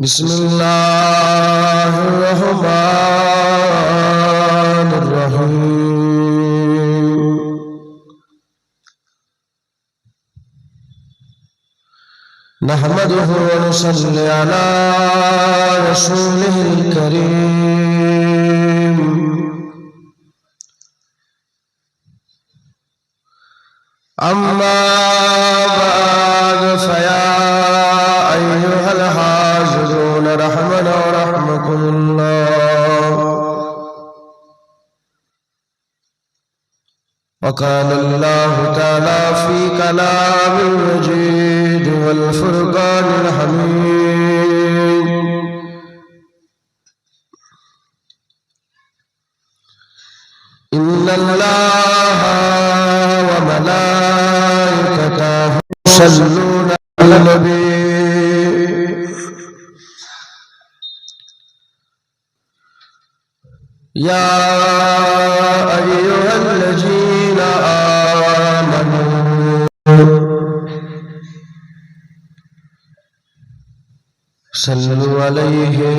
बिस्मिल्लाहिर्रहमानिर्रहीम। नहमदुहु व नुसल्ली अला रसूलिहिल करीम। अम्मा बाद फया अय्युहल हाज़िरून रहमना व रहमकुमुल्लाह। वक़ाल अल्लाहु तआला फ़ी कलामिल मजीद वल फ़ुरक़ानिल हमीद। इन्नल्लाहा व मलाइकतहु युसल्लूना अलन नबी। या अय्युहल्लज़ीना आमनू सल्लु अलैहि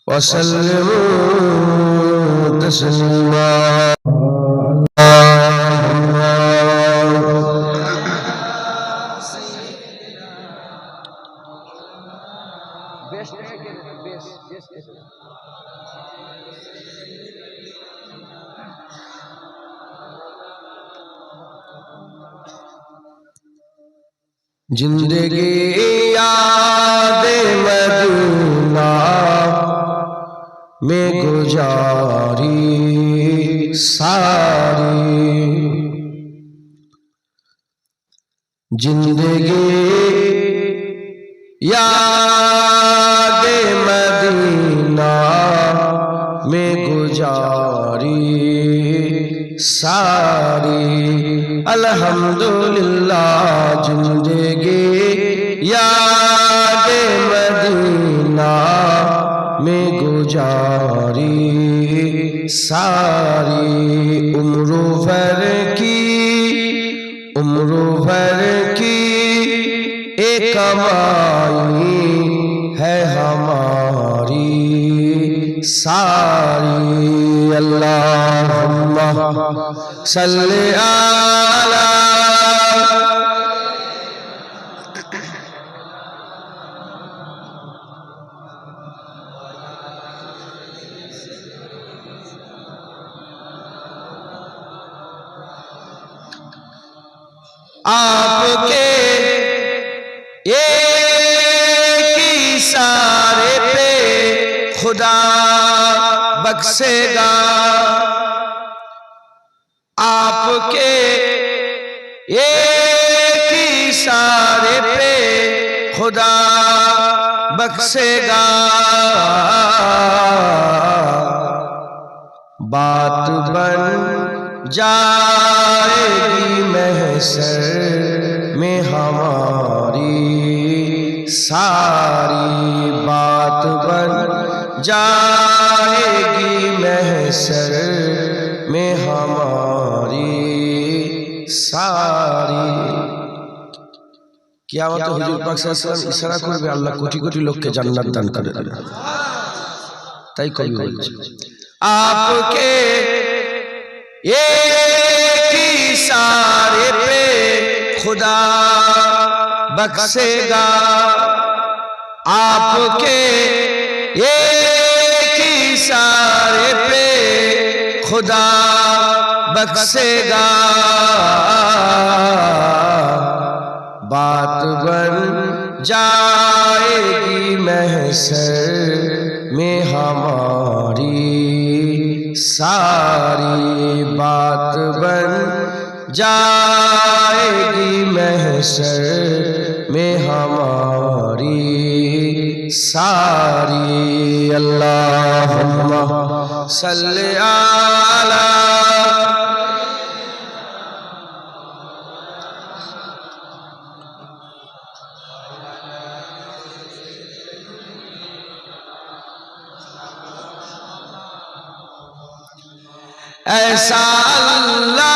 व सल्लिमू तस्लीमा। जिंदगी यादे मदीना में गुजारी सारी। जिंदगी यादे मदीना में गुजारी सारी। अल्हम्दुलिल्लाह जिंदगी यादे मदीना में गुजारी सारी। उम्र भर की एक कमाई है हमारी सारी। अल्लाहुम्मा सल्ली अला आपके एक इशारे पे खुदा बख्शेगा। आपके एक इशारे पे खुदा बख्शेगा। बात बन जाएगी महशर में हमारी सारी। बात बन जाएगी महशर में हमारी सारी। कियामत हुजूर पाक साल्लाल्लाहु अलैहि वसल्लम इशारा करবে আল্লাহ কোটি কোটি লোককে জান্নাত দান করে দেবে। তাই কবি বলছে आपके एक इशारे पे खुदा बख्शेगा। आपके एक इशारे पे खुदा बख्शेगा। बात बन जाएगी महशर में हमारी सारी। बात बन जाएगी महशर में हमारी सारी। अल्लाहुम्मा सल्ली अला ऐसा अल्लाह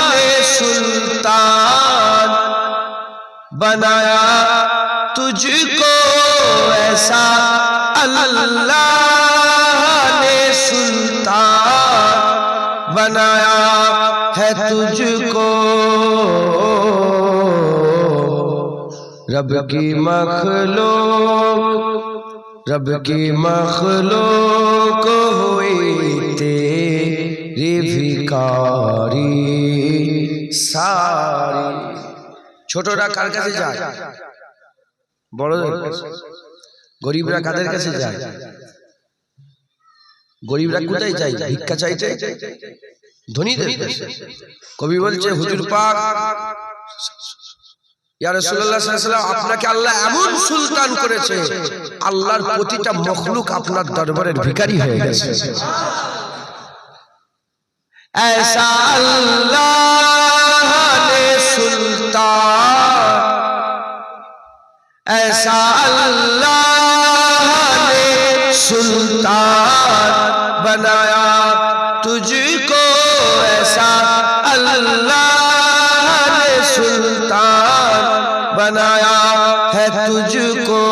ने सुल्तान बनाया तुझको ऐसा अल्लाह ने सुल्तान बनाया है तुझको रब की मखलूक हुई तेरी भिखारी सारी। ছোটরা কার কাছে যায়? বড়দের কাছে। গরিবরা কাদের কাছে যায়? গরিবরা কোথায় যায়? ভিক্ষা চাইতে ধনীদের কাছে। কবি বলছে হুজুর পাক ইয়া রাসূলুল্লাহ সাল্লাল্লাহু আলাইহি ওয়াসাল্লাম আপনাকে আল্লাহ এমন সুলতান করেছে আল্লাহর প্রতিটা মখলুক আপনার দরবারের ভিখারি হয়ে গেছে। ऐसा अल्लाह ने सुल्तान ऐसा अल्लाह ने सुल्तान बनाया तुझको ऐसा अल्लाह ने सुल्तान बनाया है तुझको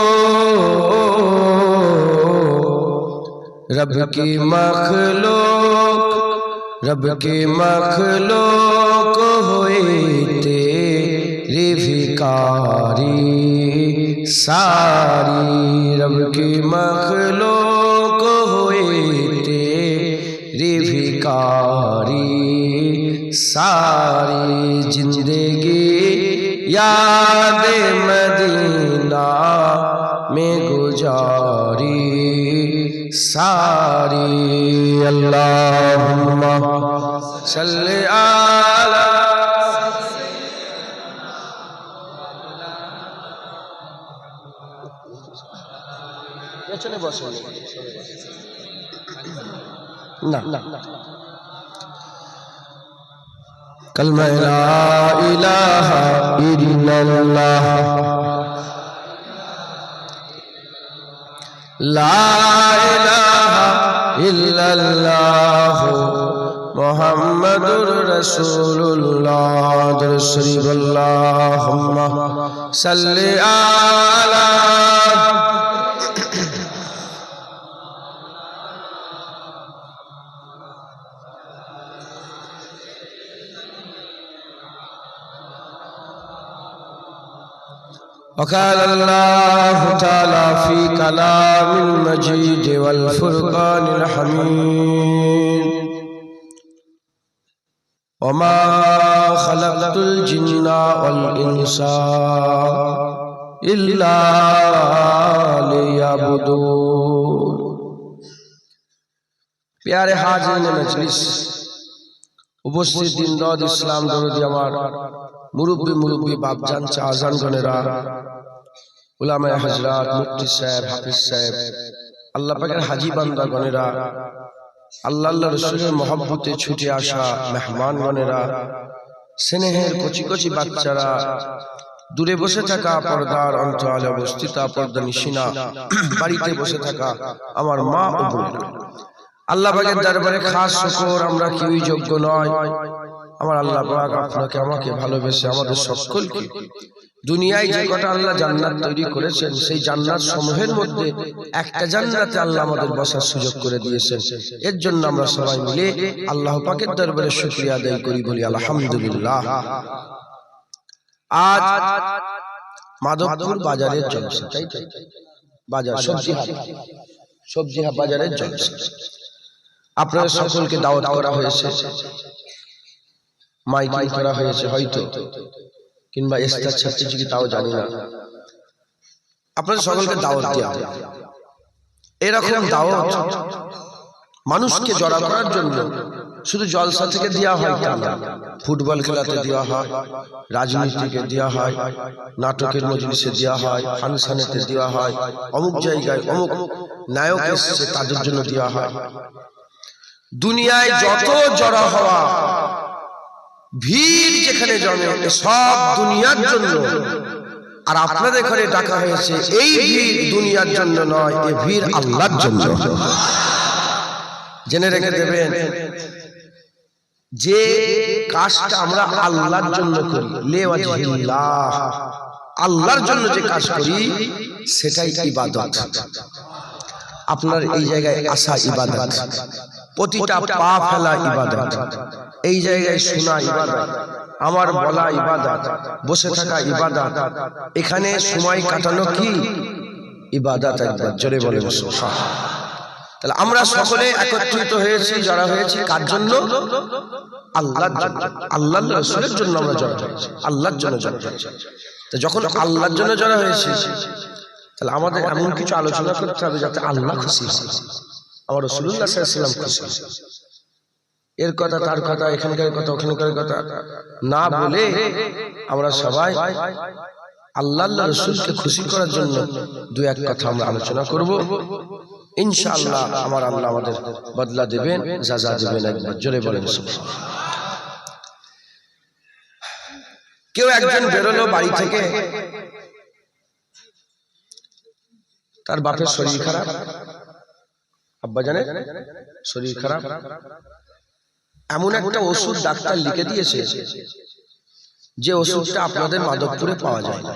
रब की मखलूक हुई तेरी भिखारी सारी। रब की मखलूक हुई तेरी भिखारी सारी। जिंदगी याद मदीना में गुजारी सारी। अल्लाहुम्मा सल्ली अला পেছনে বসে না कलमा ला इलाहा इल्लल्लाह ला इलाहा इल्लल्लाह मुहम्मदुर रसूलुल्लाह। दुरूद शरीफ अल्लाहुम्मा सल्ली अला وقال الله تعالى في كلام المجيد والفرقان الحميد وما خلقت الجن والإنس إلا ليعبدون। प्यारे हाज़िरीन मजलिस, उपस्थित दीनदार इस्लाम दरदी আমার मुरब्बी बापजान चाचाजान गणेरा उलामाए हजरात मुफ्ती साहेब हाफिज साहेब আল্লাহ পাকের হাজী বান্দা গণেরা আল্লাহ রাসূলের মহব্বতে ছুটে আসা মেহমান গণেরা স্নেহের কচি কচি বাচ্চারা দূরে বসে থাকা পর্দার অন্তরালে অবস্থিত পর্দা নিশিনা বাড়িতে বসে থাকা আমার মা ও বোনেরা আল্লাহ পাকের দরবারে খাস শুকর আমরা কেউই যোগ্য নয়। আমার আল্লাহ পাক আপনাকে আমাকে ভালোবেসে আমাদের সকলকে দুনিয়ায় যে কটা আল্লাহ জান্নাত তৈরি করেছেন সেই জান্নাত সমূহের মধ্যে একটা জান্নাতে আল্লাহ আমাদের বসার সুযোগ করে দিয়েছেন। এর জন্য আমরা সবাই মিলে আল্লাহ পাকের দরবারে শুকরিয়া আদায় করি, বলি আলহামদুলিল্লাহ। আজ মাধবপুর বাজারের জলসা, তাই তো বাজার সবজি হাট বাজারের জলসা। আপনাদের সকলকে দাওয়াত করা হয়েছে, মাইকিং করা হয়েছে হয়তো, কিংবা ইস্তার ছাড়ছে কি তাও জানি না। আপনাদের সকলকে দাওয়াত দেওয়া, এরকম দাওয়াত মানুষকে জড়া করার জন্য শুধু জলসা থেকে দেওয়া হয় তা না, ফুটবল খেলাতে দেওয়া হয়, রাজনীতিকে দেওয়া হয়, নাটকের মজলিসে দেওয়া হয়, ফাংশনেতে দেওয়া হয়, অমুক জায়গায় অমুক নায়ক এসেছে তাদের জন্য দেওয়া হয়। দুনিয়ায় যত জড়া হওয়া ভিড় যেখানে জমে সব দুনিয়ার জন্য, আর আপনাদের ঘরে ডাকা হয়েছে এই ভিড় দুনিয়ার জন্য নয়, এই ভিড় আল্লাহর জন্য। জেনে রেখে দেবেন যে কাজটা আমরা আল্লাহর জন্য করি, লেওয়াজিল্লাহ, আল্লাহর জন্য যে কাজ করি সেটাই ইবাদত। আপনার এই জায়গায় আসা ইবাদত, প্রতিটা পা ফেলা ইবাদত, এই জায়গায় শোনা ইবাদত, আমার বলা ইবাদত, বসে থাকা ইবাদত, এখানে সময় কাটানো কি ইবাদত। একবার জোরে বলেন সুবহানাল্লাহ। তাহলে আমরা সকলে একত্রিত হয়েছি, যারা হয়েছি কার জন্য? আল্লাহর জন্য, আল্লাহর রাসূলের জন্য আমরা জড়ো হয়েছি, আল্লাহর জন্য জড়ো হয়েছি। তো যখন আল্লাহর জন্য জড়ো হয়েছি, তাহলে আমাদের এমন কিছু আলোচনা করতে হবে যাতে আল্লাহ খুশি হয়, আমার রাসূলুল্লাহ সাল্লাল্লাহু আলাইহি ওয়াসাল্লাম খুশি হয়। এর কথা তার কথা, এখানকার কথা ওখানকার কথা না বলে আমরা সবাই আল্লাহর রাসূলকে খুশি করার জন্য দুই এক কথা আমরা আলোচনা করব। ইনশাআল্লাহ আমার আল্লাহ আমাদের বদলা দেবেন, জাযা দেবেন। একবার জোরে বলেন সুবহানাল্লাহ। কেউ একজন বেরোলো বাড়ি থেকে, তার বাপের শরীর খারাপ, আব্বা জানে শরীর খারাপ, এমন একটা ওষুধ ডাক্তার লিখে দিয়েছে যে ওষুধটা আপনাদের মাধবপুরে পাওয়া যায় না।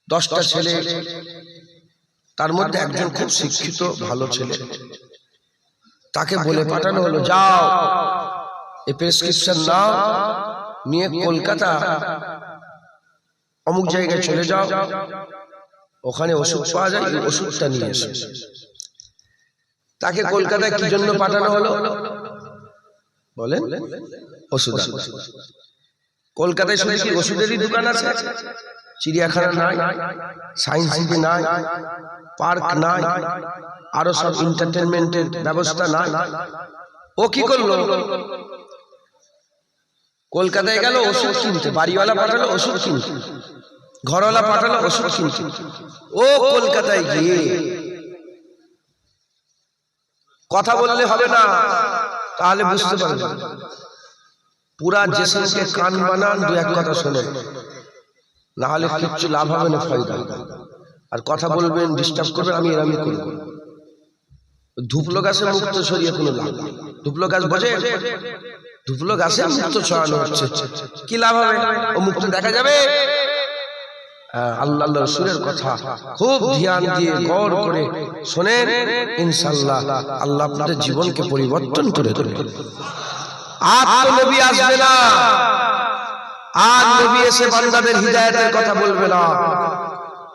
10টা ছেলে, তার মধ্যে একজন খুব শিক্ষিত ভালো ছেলে, তাকে বলে পাঠানো হলো, যাও এই প্রেসক্রিপশন নাও, নিয়ে কলকাতা অমুক জায়গায় চলে যাও, ওখানে ওষুধ পাওয়া যায়, এই ওষুধটা নিয়ে এসো। তাকে কলকাতায় কি জন্য পাঠানো হলো বলেন? ওষুধ। কলকাতায় শুধু কি ওষুধেরই দোকান আছে? চিড়িয়াখানা নাই, সায়েন্স সিটি নাই, পার্ক নাই, আরো সব এন্টারটেইনমেন্টের ব্যবস্থা নাই। ও কি করলো? কলকাতায় গেল ওষুধ কিনতে, বাড়িওয়ালা পাঠালো ওষুধ কিনতে, ঘরওয়ালা পাঠালো ওষুধ কিনতে। ও কলকাতায় গিয়ে কথা বললে হবে না, তাহলে বুঝতে পারবেন। পুরা জেসনকে কান বানান, দু এক কথা শোনেন, না হলে কিচ্ছু লাভ হবে না, ফায়দা। আর কথা বলবেন, ডিস্টার্ব করবেন, আমি এরামি করবো। ধুপলো গাছে মুক্ত ছড়িয়ে কোনো লাভ নেই। ধুপলো গাছ বোঝে? ধুপলো গাছে মুক্ত ছড়ানো হচ্ছে, কি লাভ হবে? ও মুক্ত দেখা যাবে? আল্লাহ রাসূলের কথা খুব ধ্যান দিয়ে গৌর করে শোনেন, ইনশাআল্লাহ আল্লাহ আপনাদের জীবনকে পরিবর্তন করে দেবে। আর তো নবী আসবে না, আর নবী এসে বান্দাদের হিদায়াতের কথা বলবে না,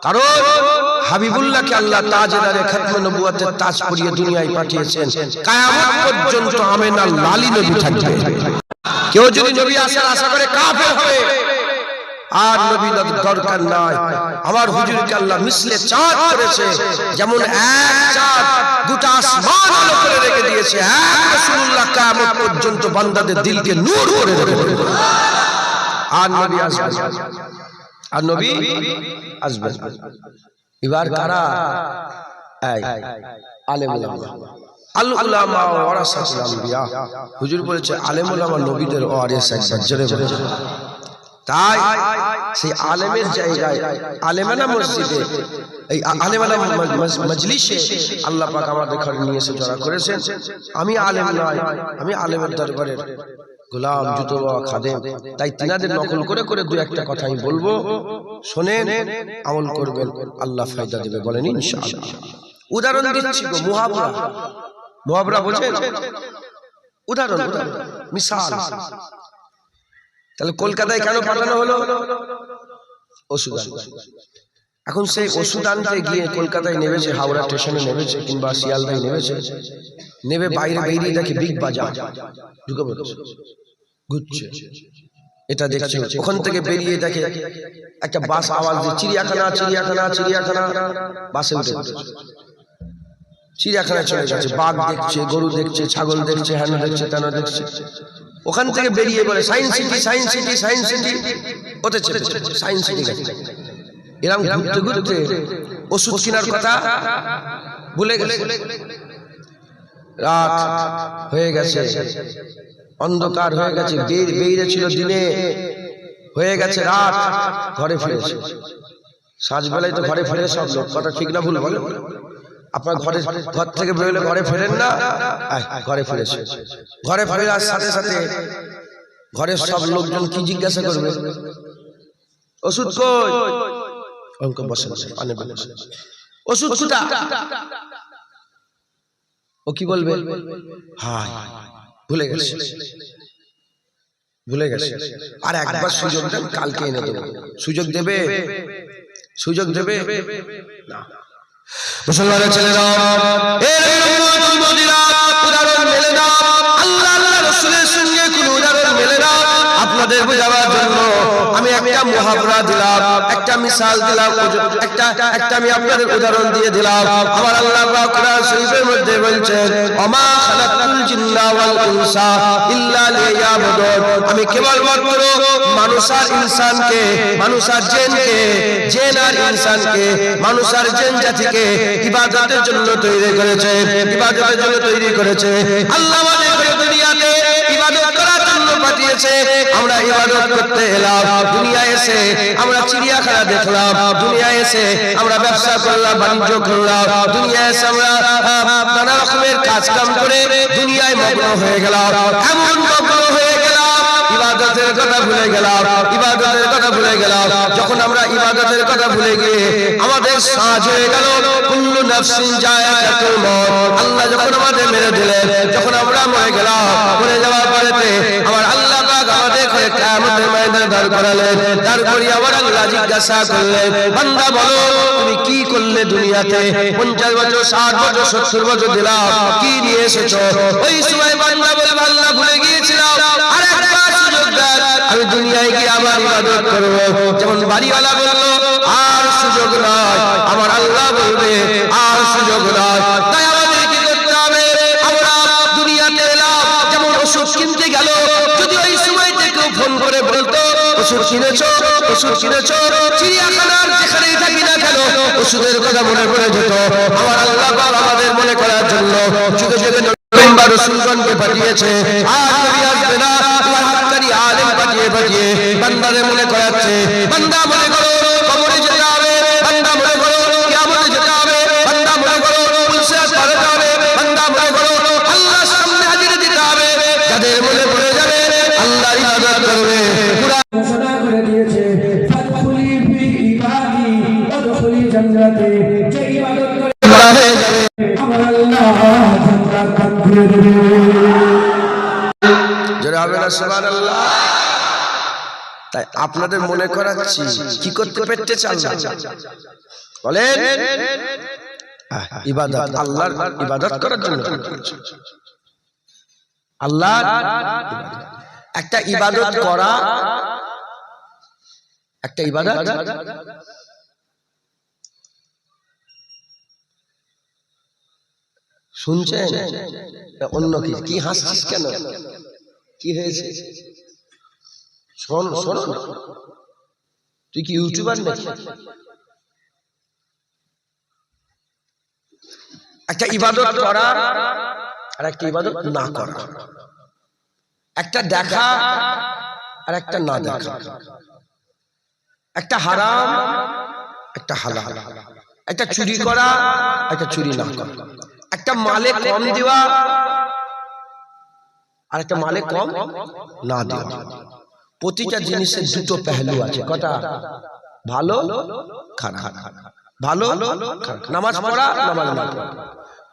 কারণ হাবিবুল্লাহকে আল্লাহ তাজদারে খতমে নবুয়তের তাজ পরিয়ে দুনিয়ায় পাঠিয়েছেন। কিয়ামত পর্যন্ত আমেনার লালি নবী থাকবে। কেউ যদি নবী আসার আশা করে কাফের হবে, আর নবী দরকার নাই। আমার হুজুরকে আল্লাহ মিসলে চাঁদ করেছে, যেমন এক চাঁদ গোটা আসমান আলো করে রেখে দিয়েছে, এক রাসূলুল্লাহ কিয়ামত পর্যন্ত বান্দাদের দিলকে নূর করে দেবে। আর নবী আসবে, আর নবী আসবে। এবার কারা? আলেম উলামা। আল উলামা ওয়ারাসাতুল আম্বিয়া। হুজুর বলেছে আলেম উলামা নবীদের ওয়ারিস। একবার জোরে বলেন। তাই সেই আলেমের জায়গায়, আলেমানা মসজিদে, এই আলেমানা মজলিসে আল্লাহ পাক আমাদের ঘরে নিয়ে এসে জড়া করেছেন। আমি আলেম নয়, আমি আলেমের দরবারের গোলাম, জুতো বাবা খাদেম। তাই তিনাদের নকল করে করে দু একটা কথা আমি বলবো, শোনেন, আমল করবেন, আল্লাহ ফায়দা দেবে। বলেন ইনশাআল্লাহ। উদাহরণ দিচ্ছি গো, মুহাবরা। মুহাবরা বোঝেন? উদাহরণ, মিসাল। তাহলে কলকাতায় কেন পাঠানো হলো? ওষুধ আনতে। এখন সেই ওষুধ আনতে গিয়ে কলকাতায় নেমেছে, হাওড়া স্টেশনে নেমেছে, কিংবা শিয়ালদায় নেমেছে, নেমে বাইরে বেরিয়ে দেখে বিগ বাজার ঢুকে পড়েছে, ঘুরছে, এটা দেখছে। ওখান থেকে বেরিয়ে দেখে একটা বাস আওয়াজ দিয়ে চিড়িয়াখানা, চিড়িয়াখানা, চিড়িয়াখানা। বাসে উঠে চিড়িয়াখানায় চলে গেছে, বাঘ দেখছে, গরু দেখছে, ছাগল দেখছে, হ্যানো দেখছে, তেন দেখছে। ওখান থেকে বেরিয়ে বলে science city, science city, science city. ওতে সায়েন্স সিটি গেছে। এরকম ঘুরতে ঘুরতে ওষুধ কেনার কথা ভুলে গেছে। রাত হয়ে গেছে, অন্ধকার হয়ে গেছে, বেরিয়ে ছিল দিনে, হয়ে গেছে রাত, ঘরে ফিরেছে। সাঁঝবেলায় তো ঘরে ফিরে সব লোক, কথা ঠিক না ভুল বলে? আপনার ঘর থেকে বেরোলে ঘরে ফেরেন না? ঘরে ফিরেছে। ঘরে ফেরার সাথে সাথে ঘরের সব লোকজন কি জিজ্ঞাসা করবে? ওষুধ কই? অঙ্ক বসে পানি বসে ওষুধ কোথা? ও কি বলবে? হায় ভুলে গেছে, ভুলে গেছে। আর একবার সুযোগ দেন, কালকে এনে দেবো। সুযোগ দেবে? সুযোগ দেবে না। মুসলমানের ছেলেরা, উদাহরণ মেলে না, আল্লাহ আল্লাহ রাসূলের সঙ্গে কোন উদাহরণ মেলে না। আপনাদের বোঝাবার জন্য আমি একটা মুহাবরা দিলাম, একটা মিসাল দিলাম, একটা আমি আপনাদের উদাহরণ দিয়ে দিলাম। আমার আল্লাহ পাক কোরআন শরীফের মধ্যে বলছেন, ওমা খালাকতুল জিন্না ওয়াল ইনসা ইল্লা লিয়াবুদুন। আমি কেবলমাত্র মানুষ আর ইনসানকে, মানুষ আর জিনকে, জিন আর ইনসানকে, মানুষ আর জিন জাতিকে ইবাদতের জন্য তৈরি করেছে, ইবাদতের জন্য তৈরি করেছে। আল্লাহ আমাদের দুনিয়াতে ইবাদত করার জন্য পাঠিয়েছে। আমরা ইবাদত করতে এলাম, দুনিয়ায় এসে আমরা চিড়িয়াখানা দেখলাম, দুনিয়ায় এসে আমরা ব্যবসা করলাম, বাণিজ্য করলাম, দুনিয়ায় এসে আমরা নানা রকমের কাজ কাম করে দুনিয়ায় মগ্ন হয়ে গেলাম। এমন মগ্ন হয়ে গেলাম, ইবাদতের কথা ভুলে গেলাম, ইবাদতের কথা ভুলে গেলাম। যখন আমরা ইবাদতের কথা ভুলে গিয়ে আমাদের সাজ হয়ে গেল, কুল্লু নাফসিন যায়কাতুল মউত, আল্লাহ যখন আমাদের মেরে দিলেন, যখন আমরা মরে গেলাম, মরে যাওয়ার পরেতে আমার আল্লাহ পাক আমাদের কিয়ামতের ময়দানে দাঁড় করালেন। তারপরে আবার আল্লাহ জিজ্ঞাসা করলেন, বান্দা বলো তুমি কি করলে দুনিয়াতে? 50 বছর, 60 বছর, 70 বছর দিলাম, কি নিয়ে এসেছো? ওই সময় বান্দা বলবে, আল্লাহ ভুলে গিয়েছিলাম, আরেকবার সুযোগ দেন, আমি দুনিয়ায় গিয়ে আবার ইবাদত করব। যেমন বাড়িওয়ালা বললো আর সুযোগ নয়, আমার আল্লাহ বলবে আর সুযোগ নয়। তাই আমাদের কি করতে হবে? আমরা দুনিয়াতে এলাম, যেমন ওষুধ কিনতে গেল, যদি ওই সময় থেকে ফোন করে বলতো ওষুধ কিনেছো, ওষুধ কিনেছো, চিড়িয়াখানার যেখানেই থাকি না কেন ওষুধের কথা মনে পড়ে যেত। আমার আল্লাহ পাক আমাদের মনে করার জন্য যুগে যুগে নবী রাসূলগণকে পাঠিয়েছে। আর নবী আসবে না, আল্লাহ হাক্কানি আলেম পাঠিয়ে পাঠিয়ে বান্দাদের মনে করাচ্ছে। বান্দা মনে করো কবরে যেতে হবে, বান্দা মনে করো কিয়ামতে যেতে হবে, বান্দা মনে করো পুলসিরাত পার হতে হবে, বান্দা মনে করো আল্লাহর সামনে হাজির দিতে হবে। যাদের মনে পড়ে যাবে আল্লাহর ইবাদত করবে। কুরআন ঘোষণা করে দিয়েছে, ফাদখুলি ফি ইবাদি ওয়াদখুলি জান্নাতি, যে ইবাদত করে হয়ে যাবে আমার আল্লাহ জান্নাত দান করে দেবে। যারা হবে না সুবহানাল্লাহ। তাই আপনাদের মনে করাচ্ছি, কি করতে পেতে চান বলেন? ইবাদত, আল্লাহর ইবাদত করার জন্য। আল্লাহ একটা ইবাদত করা, একটা ইবাদত শুনছেন? অন্য কি হাসছিস কেন? কি হয়েছে? শোন শোন, তুই কি ইউটিউবার নাকি? একটা ইবাদত করা আর একটা ইবাদত না করা, একটা দেখা আর একটা না দেখা, একটা হারাম একটা হালাল, একটা চুরি করা একটা চুরি না করা, একটা মালে কম দেওয়া আর একটা মালে কম না দেওয়া। প্রতিটা জিনিসের দুটো পেহলু আছে। কটা? ভালো খারাপ, ভালো খারাপ। নামাজ পড়া, নামাজ না পড়া,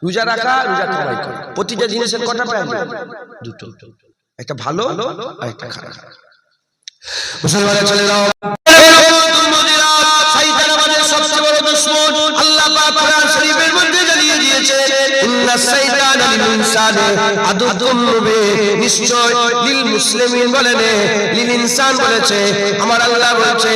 রোজা রাখা, রোজা কামাই করা, প্রতিটা জিনিসের কটা পেহলু? দুটো, একটা ভালো আর একটা খারাপ। মুসলমানের ছেলেরা, শয়তান আমাদের সবচেয়ে বড় দুশমন। আল্লাহ পাক কোরআন শরীফের মধ্যে জানিয়ে দিয়েছে, ইন্না শাইতানা লিল ইনসানি আদুউম মুবিন। নিশ্চয় লিল মুসলিমিন বলেন, লিল ইনসান বলেছে। আমার আল্লাহ বলেছে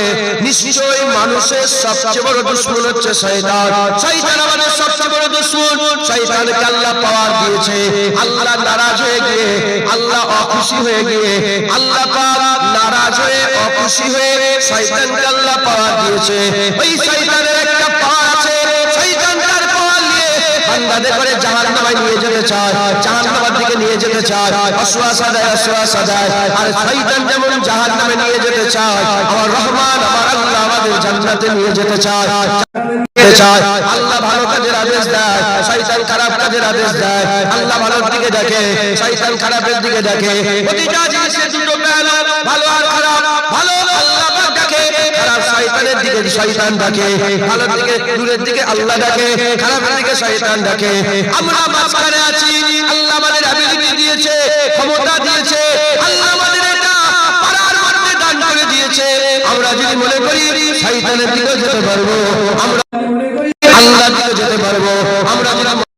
নিশ্চয় মানুষের সবচেয়ে বড় দুশমন হচ্ছে শয়তান। শয়তান আমাদের সবচেয়ে বড় দুশমন। শয়তানকে আল্লাহ পাওয়ার দিয়েছে। আল্লাহ নারাজ হয়ে গিয়ে, আল্লাহ অখুশি হয়ে গিয়ে, আল্লাহ পাক নারাজ হয়ে অখুশি হয়ে শয়তানকে আল্লাহ পাওয়ার দিয়েছে। ওই শয়তানের একটা পাওয়ার আছে, শয়তান তার পাওয়ার নিয়ে বান্দাদের করে জাহান্নামে নিয়ে যেতে চায়, জাহান্নামের দিকে নিয়ে যেতে চায়, ওয়াসওয়াসা দেয়, ওয়াসওয়াসা দেয়। আর শয়তান যেমন জাহান্নামে নিয়ে যেতে চায়, আমার রহমান আমার আল্লাহ আমাদের জান্নাতে নিয়ে যেতে চায়। আল্লাহ ভালো কাজের আদেশ দেয়, শয়তান খারাপ কাজের আদেশ দেয়। আল্লাহ ভালোর দিকে দেখে, শয়তান খারাপের দিকে দেখে। প্রতিটা জিনিসের দুটো পেহলু, ভালো আর খারাপ। ভালো আল্লাহ পাক দেখে, খারাপ শয়তানের দিকে শয়তান ডাকে, ভালো দিকে নূরের দিকে আল্লাহ ডাকে, খারাপের দিকে শয়তান ডাকে। আমরা মাঝখানে আছি, আল্লাহ আমাদের অ্যাবিলিটি দিয়েছে, ক্ষমতা দিয়েছে, আল্লাহ আমাদের এটা পারার মধ্যে দান করে দিয়েছে। আমরা যদি মনে করি শয়তানের দিকে যেতে পারবো, আমরা আল্লাহর দিকে যেতে পারবো, আমরা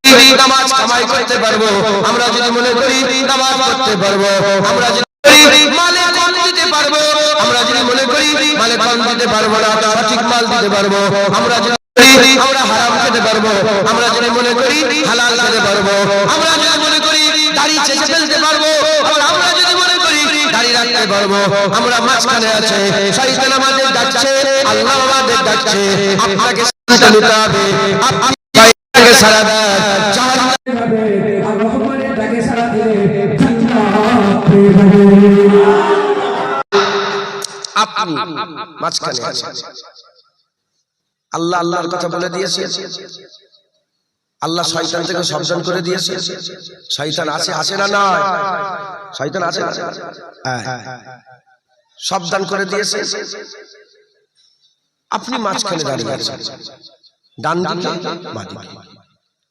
যদি নামাজ কামাই করতে পারবো, আমরা যদি মনে করি নামাজ পড়তে পারবো, আমরা যদি মালে কম দিতে পারবো, আমরা যদি মনে করি মালে কম দিতে পারবো না, সঠিক মাল দিতে পারবো, আমরা যদি আমরা হারাম খেতে পারবো, আমরা যদি মনে করি হালাল খেতে পারবো, আমরা যদি মনে করি দাড়ি চেঁচে ফেলতে পারবো, আমরা যদি মনে করি দাড়ি রাখতে পারবো। আমরা মাঝখানে আছে, শয়তান আমাদের ডাকছে, আল্লাহ আমাদের ডাকছে। আপনাকে সিদ্ধান্ত নিতে হবে, আপনি শয়তানকে সাড়া দেন, জাহান্নামে যাবে, আর রহমানের ডাকে সাড়া দিলে জান্নাতে যাবে। আপনি মাঝখানে আছেন, আল্লাহ আল্লাহর কথা বলে দিয়েছে, আল্লাহ শয়তান থেকে সাবধান করে দিয়েছে। শয়তান আছে, আছে না? না, শয়তান আছে, সাবধান করে দিয়েছে। আপনি মাঝখানে দাঁড়িয়ে আছেন, ডান দিকে বাঁ দিকে।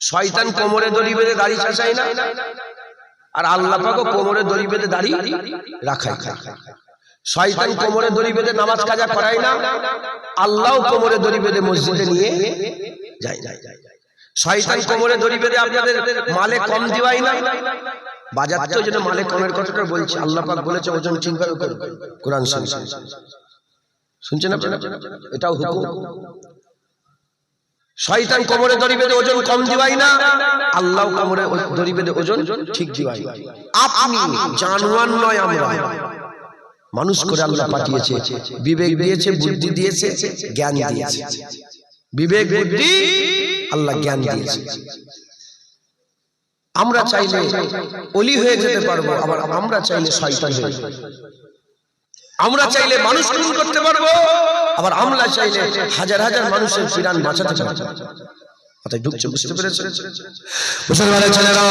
শয়তান কোমরে দড়ি বেঁধে দাড়ি চাচাই না, আর আল্লাহ পাকও কোমরে দড়ি বেঁধে দাড়ি রাখাই। শয়তান কোমরে দড়ি বেঁধে নামাজ কাজা করায় না, আল্লাহও কোমরে দড়ি বেঁধে মসজিদে নিয়ে যায়। শয়তান কোমরে দড়ি বেঁধে আপনাদের মালে কম দিওয়াই না, বাজারতেও যেন মালে কমের কথাটা বলছে। আল্লাহ পাক বলেছে ওজন ঠিকভাবে করবে, কোরআন শুনছেন আপনারা? এটাও হুকুম। শয়তান কোমরে দড়ি বেঁধে ওজন কম দিওয়াই না, আল্লাহ কোমরে দড়ি বেঁধে ওজন ঠিক দিওয়াই। আপনি জানোয়ার নয়, আমরা মানুষ করে আল্লাহ পাঠিয়েছে, বিবেক দিয়েছে, বুদ্ধি দিয়েছে, জ্ঞান দিয়েছে। বিবেক বুদ্ধি আল্লাহ জ্ঞান দিয়েছে। আমরা চাইলে ওলি হয়ে যেতে পারবো, আবার আমরা চাইলে শয়তান হয়ে যেতে পারবো। আমরা চাইলে মানুষ খুন করতে পারবো, আবার আমরা চাইলে হাজার হাজার মানুষের প্রাণ বাঁচাতে পারবো। কথাই ঢুকছে, বুঝতে পেরেছেন? মুসলমানের ছেলেরা,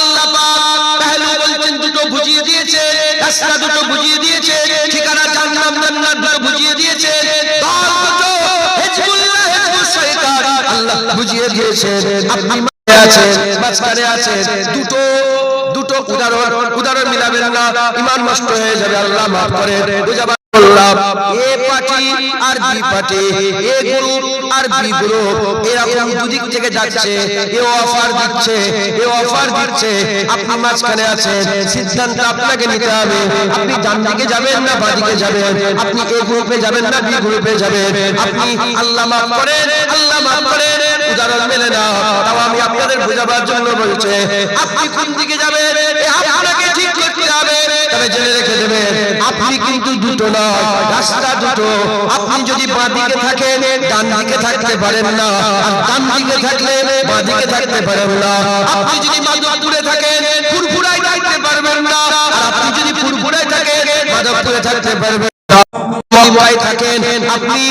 আল্লাহ পাক তাহলে বলছেন দুটো বুঝিয়ে দিয়েছে, রাস্তা দুটো বুঝিয়ে দিয়েছে, ঠিকানা জান্নাত জান্নাত দুটো বুঝিয়ে দিয়েছে, দল দুটো হিজবুল্লাহ হিজবুশ শয়তান আল্লাহ বুঝিয়ে দিয়েছে। আপনি মাঝখানে আছেন, দুটো উদাহরণ মিলাবেন না, ঈমান নষ্ট হয়ে যাবে। আল্লাহ মাফ করে বুঝাবার বললাম, এ পার্টি আর বি পার্টি, এ গ্রুপ আর বি গ্রুপ, এরকম দুদিক থেকে যাচ্ছে, এ অফার দিচ্ছে, এ অফার দিচ্ছে। আপনি মাঝখানে আছেন, সিদ্ধান্ত আপনাকে নিতে হবে। আপনি ডান দিকে যাবেন না বাঁ দিকে যাবেন, আপনি এ গ্রুপে যাবেন না বি গ্রুপে যাবেন। আপনি আল্লাহ মাফ করেন, আল্লাহ মাফ করেন, উদাহরণ মেলে না, তাও আমি আপনাদের বোঝাবার জন্য বলছি। আপনি কোন দিকে যাবেন আপনাকে ঠিক করতে হবে, তবে জেনে রেখে দেবেন আপনি কিন্তু দুটো না, রাস্তা দুটো। আপনি যদি বাঁ দিকে থাকেন ডান দিকে থাকতে পারেন না, আর ডান দিকে থাকলে বাঁ দিকে থাকতে পারেন না। আপনি যদি মাধবপুরে থাকেন ফুরফুরায় থাকতে পারবেন না, আর আপনি যদি ফুরফুরায় থাকেন মাধবপুরে থাকতে পারবেন না। থাকেন আপনি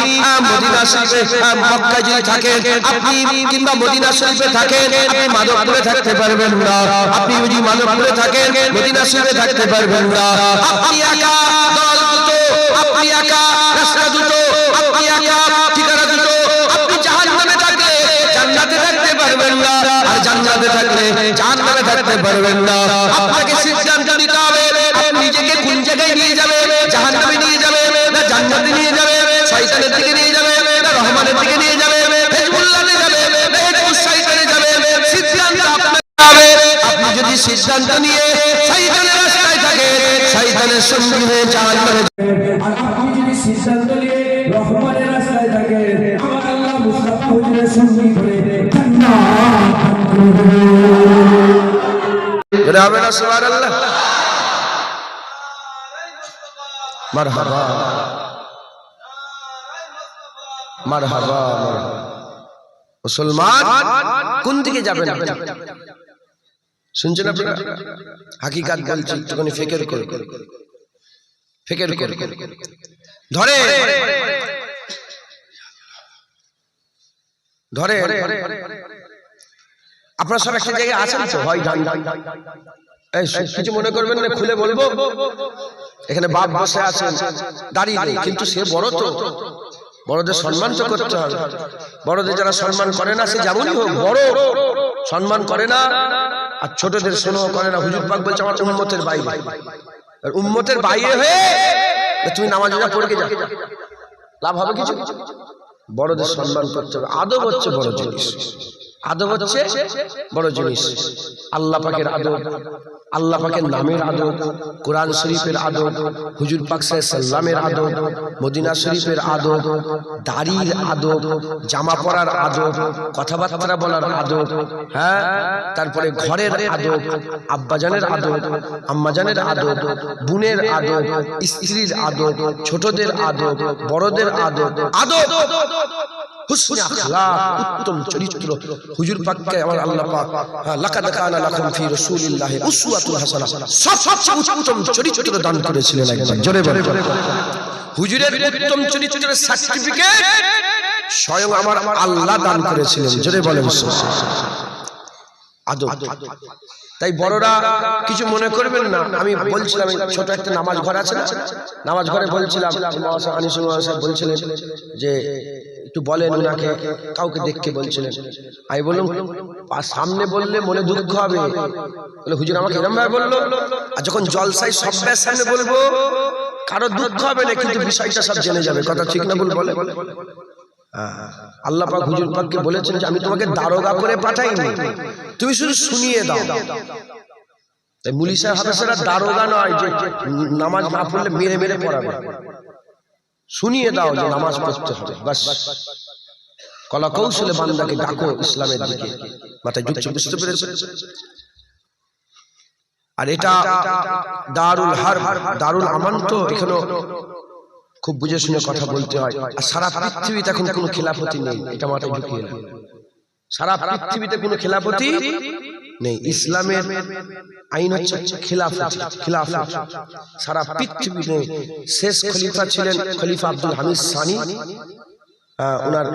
মদিনা শরীফে, মক্কায় যদি থাকেন আপনি, কিংবা মদিনা শরীফে থাকেন আপনি মাধবপুরে থাকতে পারবেন না। আপনি যদি মাধবপুরে থাকেন মদিনা শরীফে থাকতে পারবেন না। আপনি একা, দল দুটো, আপনি একা, রাস্তা দুটো, আপনি একা, ঠিকানা দুটো। আপনি জাহান্নামে থাকলে জান্নাতে থাকতে পারবেন না, আর জান্নাতে থাকলে জাহান্নামে থাকতে পারবেন না। আপনাকে সিদ্ধান্ত নিতে হবে, আপনি নিজেকে কোন জায়গায় নিয়ে যাবে, জাহান্নামে নিয়ে যাবে না জান্নাতে নিয়ে যাবে, শয়তানের দিকে নিয়ে যাবে না রহমানের দিকে নিয়ে যাবে, হিজবুল্লাহে যাবে না হিজবুশ শয়তানে যাবে। সিদ্ধান্ত আপনার হবে। আপনি যদি সিদ্ধান্ত নিয়ে শয়তানের রাস্তায় থাকেন, শয়তানের সঙ্গী হয়ে জাহান্নামে যাবেন। আর আপনি যদি সিদ্ধান্ত নিয়ে রহমানের রাস্তায় থাকেন, আমার আল্লাহ মুস্তাফা হুজুরের সঙ্গী হয়ে জান্নাত করবে। হবে না? সুবহানাল্লাহ, মারহাবা মারহাবা। মুসলমান কোন দিকে যাবেন? শুনছেন আপনারা? হাকিকাত বলছি, একটুখানি ফিকির করে ধরে আপনারা সব একটা জায়গায় আছেন তো, হয় ডান এই কিছু মনে করবেন না, খুলে বলবো। এখানে বাপ বসে আছেন, দাঁড়িয়ে নেই, কিন্তু সে বড়, তো বড়দের সম্মান তো করতে হবে। বড়দের যারা সম্মান করে না, সে যেমনই হোক বড়, সম্মান করে না, আর ছোটদের স্নেহ করে না। হুজুর পাক বলছে আমার উম্মতের বাইরে, আর উম্মতের বাইরে হয়ে তুমি নামাজ পড়ে যা, লাভ হবে কিছু? বড়দের সম্মান করতে হবে। আদব হচ্ছে বড় জিনিস, আদব হচ্ছে বড় জিনিস। আল্লাহ পাকের আদব, আল্লাহ পাকের নামের আদব, কোরআন শরীফের আদব, হুজুর পাক সাল্লামের আদব, মদিনা শরীফের আদব, দাড়ির আদব, জামা পরার আদব, কথাবার্তা বলার আদব, হ্যাঁ, তারপরে ঘরের আদব, আব্বাজানের আদব, আম্মাজানের আদব, বোনের আদব, স্ত্রীর আদব, ছোটদের আদব, বড়দের আদব, আদব, হুসনে আখলাক, উত্তম চরিত্র। হুজুর পাককে আমার আল্লাহ পাক লাকাদ কানা লাকুম ফি রাসূলিল্লাহি উসওয়াতুন হাসানাহ, সবচেয়ে উত্তম চরিত্র দান করেছিলেন। একবার জোরে বলেন, হুজুরের উত্তম চরিত্রের সার্টিফিকেট স্বয়ং আমার আল্লাহ দান করেছিলেন। জোরে বলেন আদব। তাই বড়রা কিছু মনে করবেন না, আমি বলছিলাম ছোট একটা নামাজ ঘর আছে না, নামাজ ঘরে বলছিলাম, আনিসুল সাহেব বলছিলেন যে একটু বলেন ওনাকে, কাউকে দেখকে বলছিলেন। আমি বললাম সামনে বললে মনে দুঃখ হবে, বলে হুজুর আমাকে এরকম ভাবে বললো, আর যখন জলসায় সবের সামনে বলবো কারো দুঃখ হবে না, কিন্তু বিষয়টা সব জেনে যাবে। কথা ঠিক না ভুল বলে? আল্লাহ পাক হুজুর পাককে বলেছেন যে আমি তোমাকে দারোগা করে পাঠাইনি, তুমি শুধু শুনিয়ে দাও। তাই মুলি সাহেব হাফেজরা দারোগা নয় যে নামাজ না পড়লে মেরে মেরে পড়াবে, শুনিয়ে দাও যে নামাজ পড়তে হবে, বাস। কলা কৌশলে বান্দাকে ডাকো ইসলামের দিকে, মাথায় ঢুকছে, বুঝতে পেরেছে? আর এটা দারুল হারব, দারুল আমান, তো এখানে খুব বুঝে শুনে কথা বলতে হয়। আর সারা পৃথিবীতে এখন কোনো খেলাফতি নেই, এটা মাথায় ঢুকিয়ে নাও। সারা পৃথিবীতে কোনো খেলাফতি নেই, ইসলামের আইন হচ্ছে খেলাফতি, খেলাফত সারা পৃথিবী নেই। শেষ খলিফা ছিলেন খলিফা আব্দুল হামিদ সানি, ওনার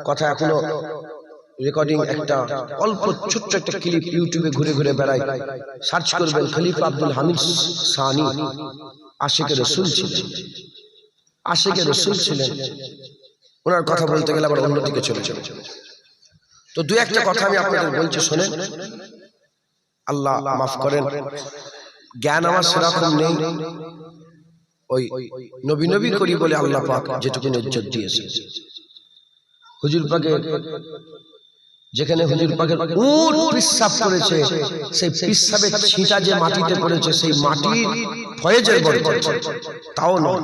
কথা এখনো রেকর্ডিং, একটা অল্প ছোট্ট একটা ক্লিপ ইউটিউবে ঘুরে ঘুরে বেড়ায়, সার্চ করবেন খলিফা আব্দুল হামিদ সানি। আশিকে রাসূল ছিলেন, আশিকে রাসূল ছিলেন। ওনার কথা বলতে গেলে আবার অন্যদিকে চলে চলে। তো দুই একটা কথা আমি আপনাদের বলছি, শোনেন। আল্লাহ মাফ করেন, জ্ঞান আমার সেরকম নেই, ওই নবী নবী করি বলে আল্লাহ পাক যেটুকু ইজ্জত দিয়েছে। হুজুর পাকের যেখানে হুজুর পাকের উট পিশাব করেছে, সেই পিশাবের ছিটা যে মাটিতে পড়েছে, সেই মাটির ফয়েজের বরকত, তাও নয়,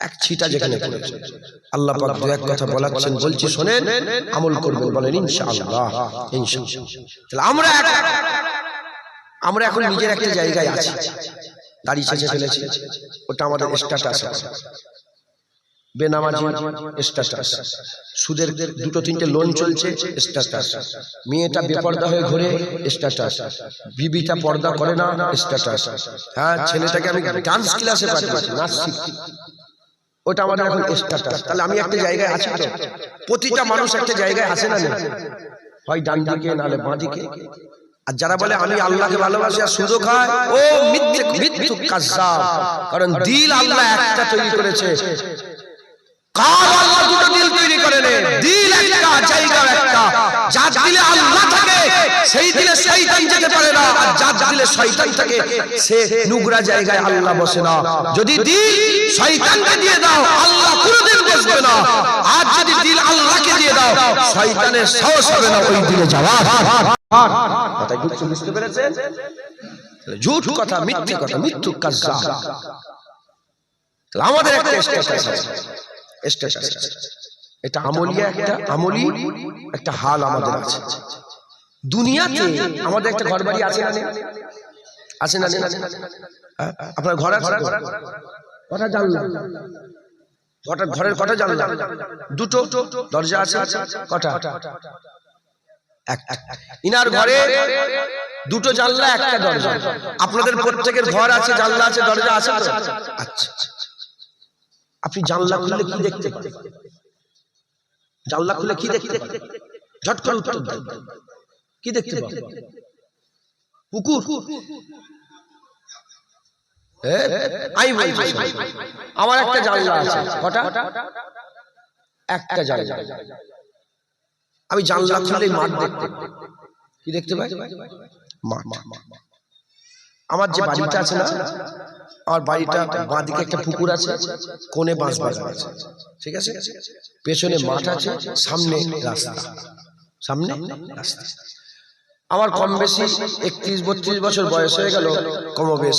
এক ছিটা যেখানে পড়েছে। আল্লাহ পাক দু এক কথা বলাচ্ছেন, বলছি শোনেন, আমল করবেন, বলেন ইনশাআল্লাহ। ইনশাআল্লাহ। তাহলে আমরা এখন নিজের একটা জায়গায় আছি, দাড়ি ছেঁচে ফেলেছি, ওটা আমাদের স্ট্যাটাস আছে, বেনামাজি স্ট্যাটাস, সুদের দুটো তিনটে লোন চলছে স্ট্যাটাস, মেয়েটা বেপর্দা হয়ে ঘুরে স্ট্যাটাস, বিবিটা পর্দা করে না স্ট্যাটাস, হ্যাঁ, ছেলেটাকে আমি ডান্স ক্লাসে পাঠাচ্ছি, নাচ শিখছি, ওটা আমাদের এখন স্ট্যাটাস। তাহলে আমি একটা জায়গায় আছি তো? প্রতিটা মানুষ একটা জায়গায় আছে না, হয় ডান দিকে নাহলে বাঁ দিকে। আর যারা বলে আমি আল্লাহকে ভালোবাসি আর সুদ খায়, ও মিথ্যুক কাজ্জাব। কারণ দিল আল্লাহ একটা তৈরি করেছে, কাল আল্লাহ দুটো দিল তৈরি করেন, দিল একটা, জায়গা একটা। যার দিলে আল্লাহ থাকে সেই দিলে শয়তান যেতে পারে না, আর যার দিলে শয়তান থাকে সে নোংরা জায়গায় আল্লাহ বসে না। যদি দিল শয়তানকে দিয়ে দাও, আল্লাহ কোনোদিন বসবে না। আর যদি দিল আল্লাহকে দিয়ে দাও, শয়তানের সাহস হবে না ওই দিলে যাওয়ার। কথা বুঝতে পেরেছেন? ঝুট কথা, মিথ্যে কথা, মিথ্যুক কাজ্জাব। আমাদের একটা স্ট্যাটাস আছে, এটা আমলিয়া, একটা আমলি একটা হাল আমাদের আছে। দুনিয়াতে আমাদের একটা ঘর বাড়ি আছে না, আছে না? আপনার ঘর আছে? কটা জানলা? ঘরের কটা জানলা? দুটো। দরজা আছে কটা? ইনার ঘরে দুটো জানলা, একটা দরজা। আপনাদের প্রত্যেকের ঘর আছে, জানলা আছে, দরজা আছে। আচ্ছা, আপনি জানলা খুললে কি দেখতে পান? জানলা খুলে কি দেখতে পান? ঝট করে উত্তর দেন, কি দেখতে পান? পুকুর আমি বলছি আমার একটা জানলা আছে কটা একটা জানলা আমি জানলা খুলে মাঠ দেখতে কি দেখতে পাই মাঠ আমার যে বাড়িটা আছে না আমার বাড়িটা বাঁদিকে একটা পুকুর আছে কোণে বাঁশ বাগান আছে ঠিক আছে পেছনে মাঠ আছে সামনে রাস্তা আমার কম বেশি 31-32 বছর বয়স হয়ে গেল কমবেশ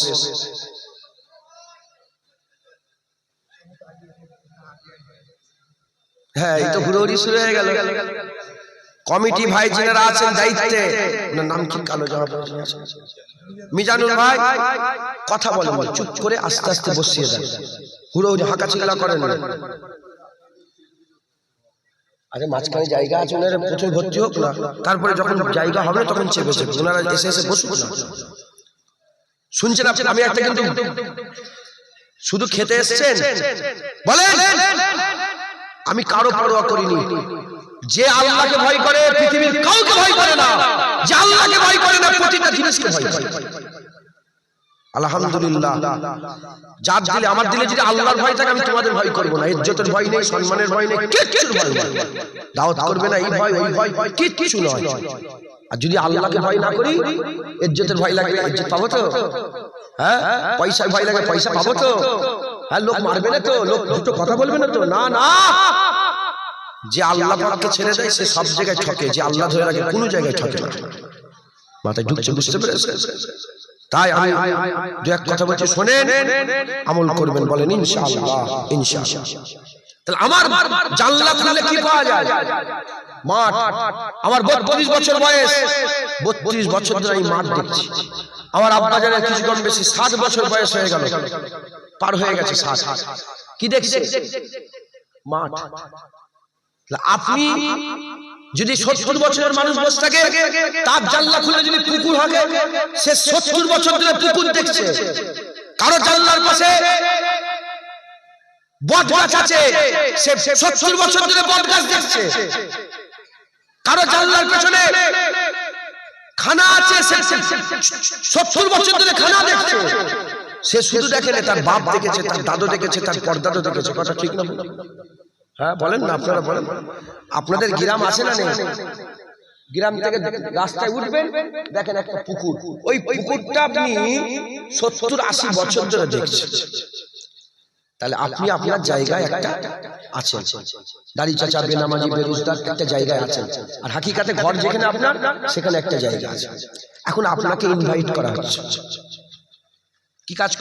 হ্যাঁ এই তো হুড়োহুড়ি শুরু হয়ে গেল কমিটি ভাই যারা আছেন দায়িত্বে ওনার নাম কি কালো জামা পরে আছে মিজানুর ভাই কথা বলেন চুপ করে আস্তে আস্তে বসিয়ে দেন হুড়োহুড়ি হাঁকাচিল্লা করেন না আরে মাঝখানে জায়গা আছে ওনারা প্রথমে ভর্তি হোক না তারপরে যখন জায়গা হবে তখন চেপে চেপে ওনারা এসে এসে বসুক না শুনছেন আপনি আমি একটা কিন্তু শুধু খেতে এসেছেন বলেন আমি কারো পরোয়া করিনি যে আল্লাহকে ভয় করে পৃথিবীর কাউকে ভয় করে না যে আল্লাহকে ভয় করে না প্রতিটা জিনিসকে ভয় করে আলহামদুলিল্লাহ যার দিলে আমার দিলে যদি আল্লাহর ভয় থাকে আমি তোমাদের ভয় করব না ইজ্জতের ভয় নেই সম্মানের ভয় নেই কিচ্ছুর ভয় নেই দাওয়াত করবে না এই ভয় ওই ভয় কিচ্ছু নয় আর যদি আল্লাহকে ভয় না করি ইজ্জতের ভয় লাগে ইজ্জত পাবো তো হ্যাঁ পয়সার ভয় লাগে পয়সা পাবো তো হ্যাঁ লোক মারবে না তো লোক দুটো কথা বলবে না তো না না যে আল্লাহ পাককে ছেড়ে দেয় সে সব জায়গায় ঠকে যে আল্লাহ ধরে রাখে কোনো জায়গায় ঠকে না মাথায় ঢুকছে বুঝতে পেরেছে তাই আমি দু এক কথা বলছি শোনেন আমল করবেন বলেন ইনশাআল্লাহ ইনশাআল্লাহ তাহলে আমার জানলা খুললে কি পাওয়া যায় মাঠ আমার 32 বছর বয়স 32 বছর ধরে এই মাঠ দেখছি আমার আব্বা জানের কিছু কম বেশি 60 বছর বয়স হয়ে গেল পার হয়ে গেছে 60 কি দেখছে মাঠ আপনি যদি 70 বছরের মানুষ বসে থাকে তার জানলা খুলে যদি পুকুর থাকে সে 70 বছর ধরে পুকুর দেখছে কারো জানলার পাশে বট গাছ আছে সে 70 বছর ধরে বট গাছ দেখছে কারো জানলার পেছনে খানা আছে সে 70 বছর ধরে খানা দেখছে সে শুধু দেখে না তার বাপ দেখেছে তার দাদু দেখেছে তার পরদাদু দেখেছে কথা ঠিক না হ্যাঁ বলেন না আপনারা বলেন আপনাদের গ্রাম আছে না নেই গ্রাম থেকে রাস্তায় উঠবেন দেখেন একটা পুকুর ওই পুকুরটা আপনি 70-80 বছর ধরে দেখছেন তাহলে আপনি আপনার জায়গায় একটা আছেন দাড়ি চাচা বেনামাজি বেরোজগার একটা জায়গায় আছেন আর হাকিকাতে ঘর যেখানে আপনার সেখানে একটা জায়গা আছে এখন আপনাকে ইনভাইট করা হচ্ছে কি কাজ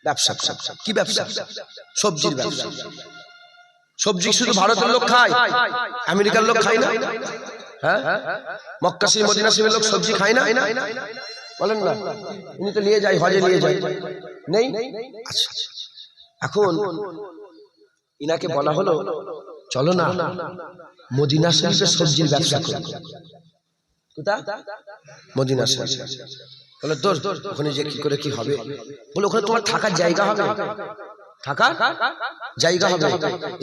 ব্যবসা কি ব্যবসা সবজির ব্যবসা সবজি শুধু ভারতের লোক খায় আমেরিকার লোক খায় না হ্যাঁ মক্কা শরীফ মদিনা শরীফের লোক সবজি খায় না বলেন না উনি তো নিয়ে যায় হজে নিয়ে যায় নেই আচ্ছা এখন ইনাকে বলা হলো চলো না মদিনা শরীফের সবজির ব্যবসা করি কোথায় মদিনা শরীফ বলে তোর ওখানে যে কি করে কি হবে বলে ওখানে তোমার থাকার জায়গা হবে থাকার জায়গা হবে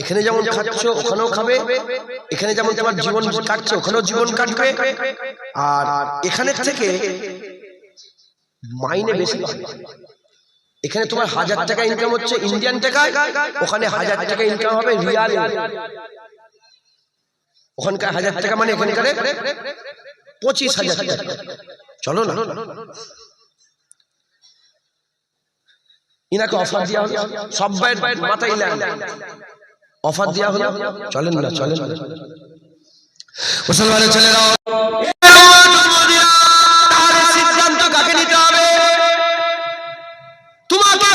এখানে যেমন খাচ্ছো ওখানেও খাবে এখানে যেমন তোমার জীবন কাটছে ওখানেও জীবন কাটবে আর এখানে থেকে মাইনে বেশি পাবে এখানে তোমার 1000 টাকা ইনকাম হচ্ছে ইন্ডিয়ান টাকায় ওখানে 1000 টাকা ইনকাম হবে রিয়ালে ওখানকার 1000 টাকা মানে এখানকার 25,000 টাকা চলো না ইনাকে অফার দেওয়া হলো সব ভাইয়ের মাথায় অফার দেওয়া হলো চলেন না মুসলমানের ছেলেরা সিদ্ধান্ত কাকে নিতে হবে তোমাকে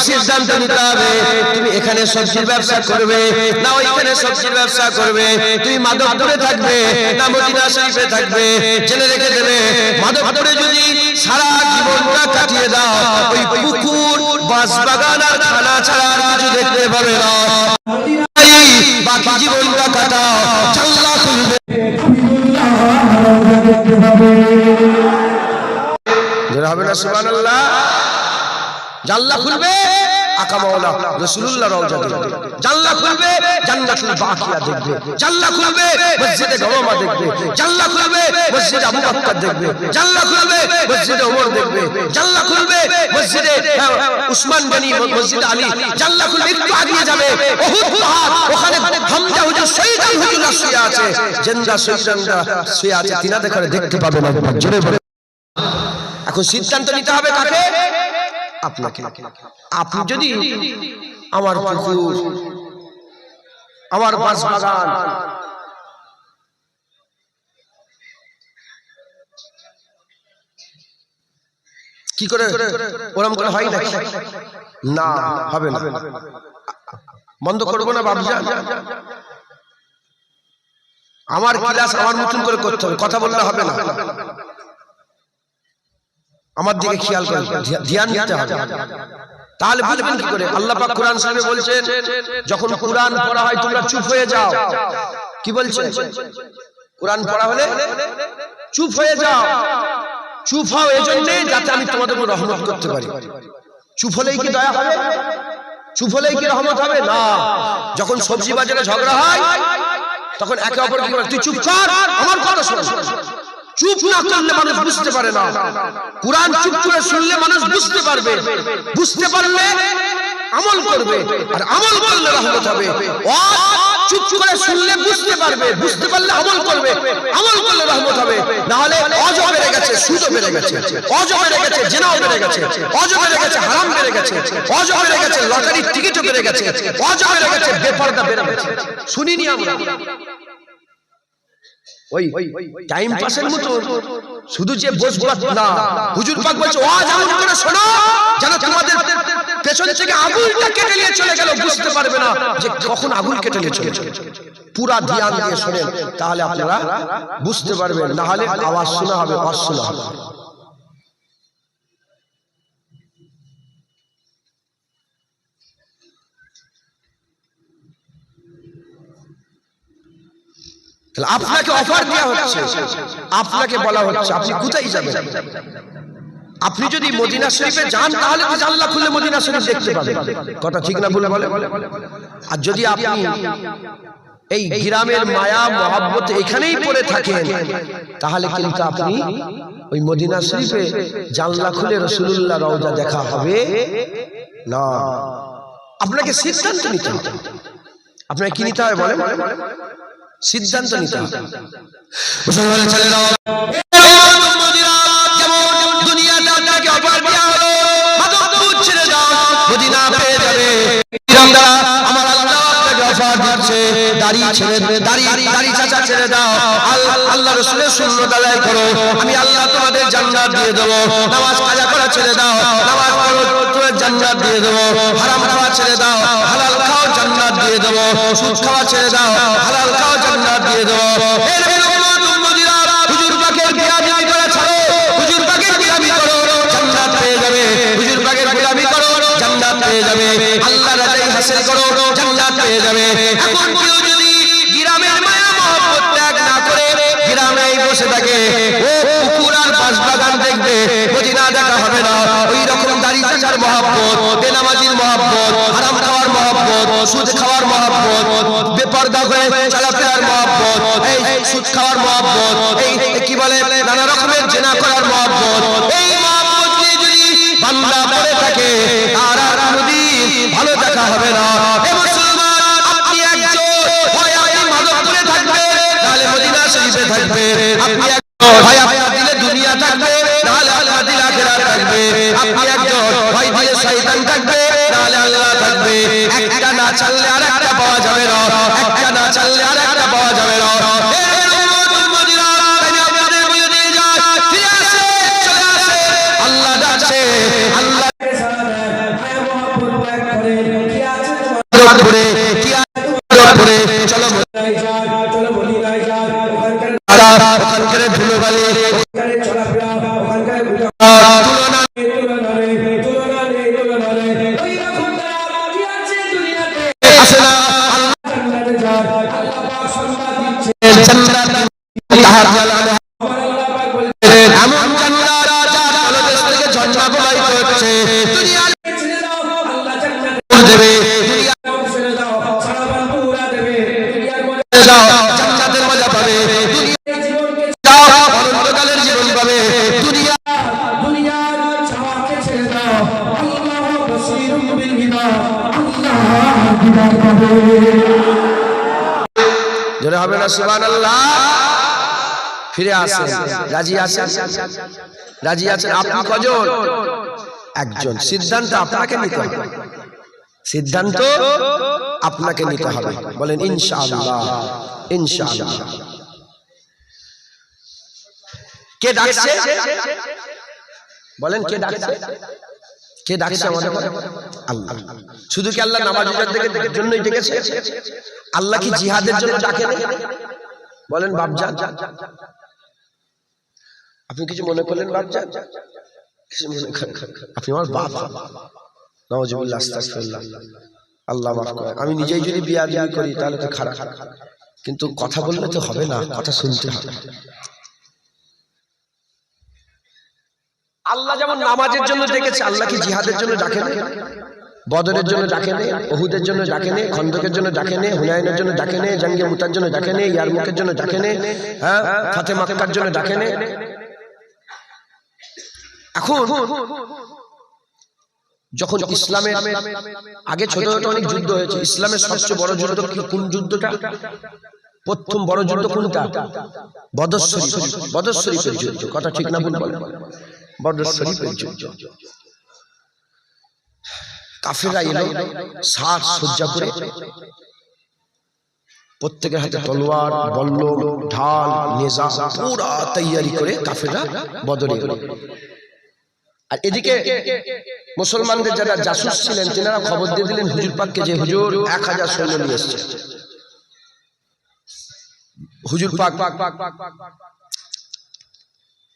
সিদ্ধান্ত নিতে হবে তুমি এখানে সবজির ব্যবসা করবে না ওইখানে সবজির ব্যবসা করবে তুমি মাধবপুরে থাকবে না মদিনা শরীফে থাকবে জেনে রেখে দেবে মাধবপুরে যদি সারা জীবনটা কাটিয়ে দাও ওই পুকুর বাঁশ বাগান আর খানা ছাড়া আর কিছু দেখতে পাবে না বাকি জীবনটা কাটাও জানলা খুলবে জোরে হবে না সুবহানাল্লাহ জানলা খুলবে আকা মাওলা রাসূলুল্লাহ রওজা দেখবে, জানলা খুলবে জান্নাতুল বাকিয়া দেখবে, জানলা খুলবে মসজিদে নবওয়া দেখবে, জানলা খুলবে মসজিদে আবু বকর দেখবে, জানলা খুলবে মসজিদে ওমর দেখবে, জানলা খুলবে মসজিদে উসমান গনি, মসজিদে আলী, জানলা খুলবে একটু আগিয়ে যাবে উহুদ পাহাড়, ওখানে হামজা হুজুর শহীদ হুজুররা শুয়ে আছে, জিন্দা শহীদরা শুয়ে আছে, তিনাদের করে দেখতে পাবেন একবার জোরে বলে। এখন সিদ্ধান্ত নিতে হবে কাকে? আপনাকে। আপনি যদি আমার পুকুর, আমার বাঁশবাগান, কি করে ওরম করে হয় নাকি? না, হবে না। বন্ধ করবো না বাবুজান, আমার ক্লাস আমার মতন করে করতে হবে, কথা বললে হবে না। আমার দিকে খেয়াল করে ধ্যান দিতে হবে, তাহলে বুঝবেন কি করে। আল্লাহ পাক কোরআন শরীফে বলছেন, যখন কোরআন পড়া হয় তোমরা চুপ হয়ে যাও। কি বলছেন? কোরআন পড়া হলে চুপ হয়ে যাও। চুপ হও এজন্য যাতে আমি তোমাদের উপর রহমত করতে পারি। চুপ হলেই কি দয়া হবে? চুপ হলেই কি রহমত হবে? না। যখন সবজি বাজারে ঝগড়া হয় তখন একে অপরকে বলে তুই চুপ কর, আমার কথা শোন। চুপ না করলে মানুষ বুঝতে পারে না। কোরআন চুপ করে শুনলে মানুষ বুঝতে পারবে, বুঝতে পারলে আমল করবে, আর আমল করলে রহমত হবে। চুপ করে শুনলে বুঝতে পারবে, বুঝতে পারলে আমল করবে, আমল করলে রহমত হবে। না হলে অজ বেড়ে গেছে, সুদও বেড়ে গেছে, অজ বেড়ে গেছে, জিনাও বেড়ে গেছে, অজ বেড়ে গেছে, হারাম বেড়ে গেছে, অজ বেড়ে গেছে, লটারির টিকিটও বেড়ে গেছে, অজ বেড়ে গেছে, বেপরদা বেড়ে গেছে। শুনিনি আমরা? ওই টাইম পাসের মতো শুধু যে বসবাস না, হুজুর পাক বলছে ওয়াজ এমন করে শোনো যেন তোমাদের পেছন থেকে আগুনটা কেটে নিয়ে চলে গেল, বুঝতে পারবে না যে কখন আগুন কেটে নিয়ে চলে গেল। পুরা ধ্যান দিয়ে শোনেন, তাহলে আপনারা বুঝতে পারবেন, না হলে আওয়াজ শোনা হবে, অশোনা হবে। আপনাকে অফার দেওয়া হচ্ছে, আপনাকে বলা হচ্ছে আপনি কোথায় যাবেন। আপনি যদি মদিনা শরীফে যান তাহলে তো জানলা খুলে মদিনা শরীফ দেখতে পাবেন, কথা ঠিক না বলে বলে। আর যদি আপনি এই গ্রামের মায়া মহব্বত এখানেই পড়ে থাকেন তাহলে কিন্তু আপনি ওই মদিনা শরীফে জানলা খুলে রাসূলুল্লাহ রওজা দেখা হবে না। আপনাকে সিদ্ধান্ত নিতে হবে। আপনাকে কি নিতে হবে বলেন? সিদ্ধান্ত নিতে হবে। মুসলমানের ছেলেরা দুনিয়াতে আপনাকে অফার দেওয়া হলো, মাদক ছেড়ে দাও, মদিনা পেয়ে যাবে। আমার আল্লাহ আপনাকে অফার দিচ্ছে, দাড়ি ছেড়ে, দাড়ি চাচা ছেড়ে দাও, আল্লাহ রাসূলের সুন্নাত আদায় করো, আমি আল্লাহ তোমাদের জান্নাত দিয়ে দেব। নামাজ কাজা করা ছেড়ে দাও, নামাজ পড়ো, তোমাদের জান্নাত দিয়ে দেব। হারাম খাওয়া ছেড়ে দাও, হালাল খাও, জান্নাত দিয়ে দেব। সুদ খাওয়া ছেড়ে দাও, হালাল খাও, জান্নাত দিয়ে দেব। হুজুর পাকের গোলামি করা ছাড়ো, হুজুর পাকের গোলামি করো, জান্নাত পেয়ে যাবে। হুজুর পাকের গোলামি করো, জান্নাত পেয়ে যাবে। আল্লাহর রাজি হাসিল করো, জান্নাত পেয়ে যাবে। এখন কেউ যদি গ্রামের মায়া মহব্বত ত্যাগ না করে গ্রামেই বসে থাকে, ও পুকুর আর বাঁশবাগান দেখবে, মদিনা দেখা হবে না। ওই রকম দাড়ি চাচার মহব্বত, বেনামাজির মহব্বত, হারাম খাওয়ার মহব্বত, সুদ খাওয়ার মহব্বত, বেপরদা হয়ে চলাফেরার মহব্বত, এই সুদ খাওয়ার মহব্বত, এই কি বলে নানা রকমের জিনা করার মহব্বত, এই মহব্বত নিয়ে যদি বান্দা পড়ে থাকে আর কোনদিন ভালো দেখা হবে না। হে মুসলমান, আপনি একজন হয় আপনি মাদক করে থাকবে, তাহলে মদিনা শরীফে থাকবে। আপনি একজন হয় আপনার দিলে দুনিয়া থাকবে, তাহলে আপনার দিলে আখিরাত থাকবে। আপনি একজন হয় দিলে শয়তান থাকবে, তাহলে আল্লাহ থাকবে। একটা না চাললে আরেকটা পাওয়া যাবে না, একটা না চাললে আরেকটা পাওয়া যাবে না। জোরে হবে না সুবহানাল্লাহ? ফিরে আসেন। রাজি আছেন? রাজি আছেন? আপনি কজন? একজন। সিদ্ধান্ত আপনাকে নিতে হবে, সিদ্ধান্ত আপনাকে নিতে হবে। বলেন ইনশাআল্লাহ, ইনশাআল্লাহ। কে ডাকছে? বলেন কে ডাকছে? কে ডাকছে আমাদের? আল্লাহ। শুধু কি আল্লাহ নামাজের জন্যই ডেকেছে? আল্লাহ কি জিহাদের জন্য ডাকেন? বলেন বাপজান, আপনি কিছু মনে করলেন বাপজান? কিছু মনে করেন? আপনি আমার বাপ। নাউজুবিল্লাহ, আস্তাগফিরুল্লাহ, আল্লাহ মাফ করে। আমি নিজেই যদি বিয়াদবি করি তাহলে তো খারাপ, কিন্তু কথা বললে তো হবে না, কথা শুনতে হবে। আল্লাহ যেমন নামাজের জন্য ডেকেছে, আল্লাহ কি জিহাদের জন্য ডাকেন? বদরের জন্য ডাকেন, উহুদের জন্য ডাকেন, খন্দকের জন্য ডাকেন, হুনাইনের জন্য ডাকেন, জঙ্গে মুতার জন্য ডাকেন, ইয়ারমুকের জন্য ডাকেন, হ্যাঁ, ফাতে মক্কার জন্য ডাকেন। এখন যখন ইসলামের আগে ছোট ছোট অনেক যুদ্ধ হয়েছে, ইসলামের সবচেয়ে বড় যুদ্ধ কোন যুদ্ধটা? প্রথম বড় যুদ্ধ কোনটা? বদর শরীফ। বদর শরীফের যুদ্ধ। কথা ঠিক না ভুল বলেন? বদর শরীফের যুদ্ধ। কাফেররা এলো সাজ সজ্জা করে, প্রত্যেকের হাতে তলোয়ার, বল্লম, ঢাল, নেজা, পুরা তৈয়ারি করে কাফেররা বদরে এলো। আর এদিকে মুসলমানদের যারা জাসুস ছিলেন তেনারা খবর দিয়ে দিলেন হুজুর পাককে যে হুজুর 1000 সৈন্য নিয়ে এসেছে। হুজুর পাক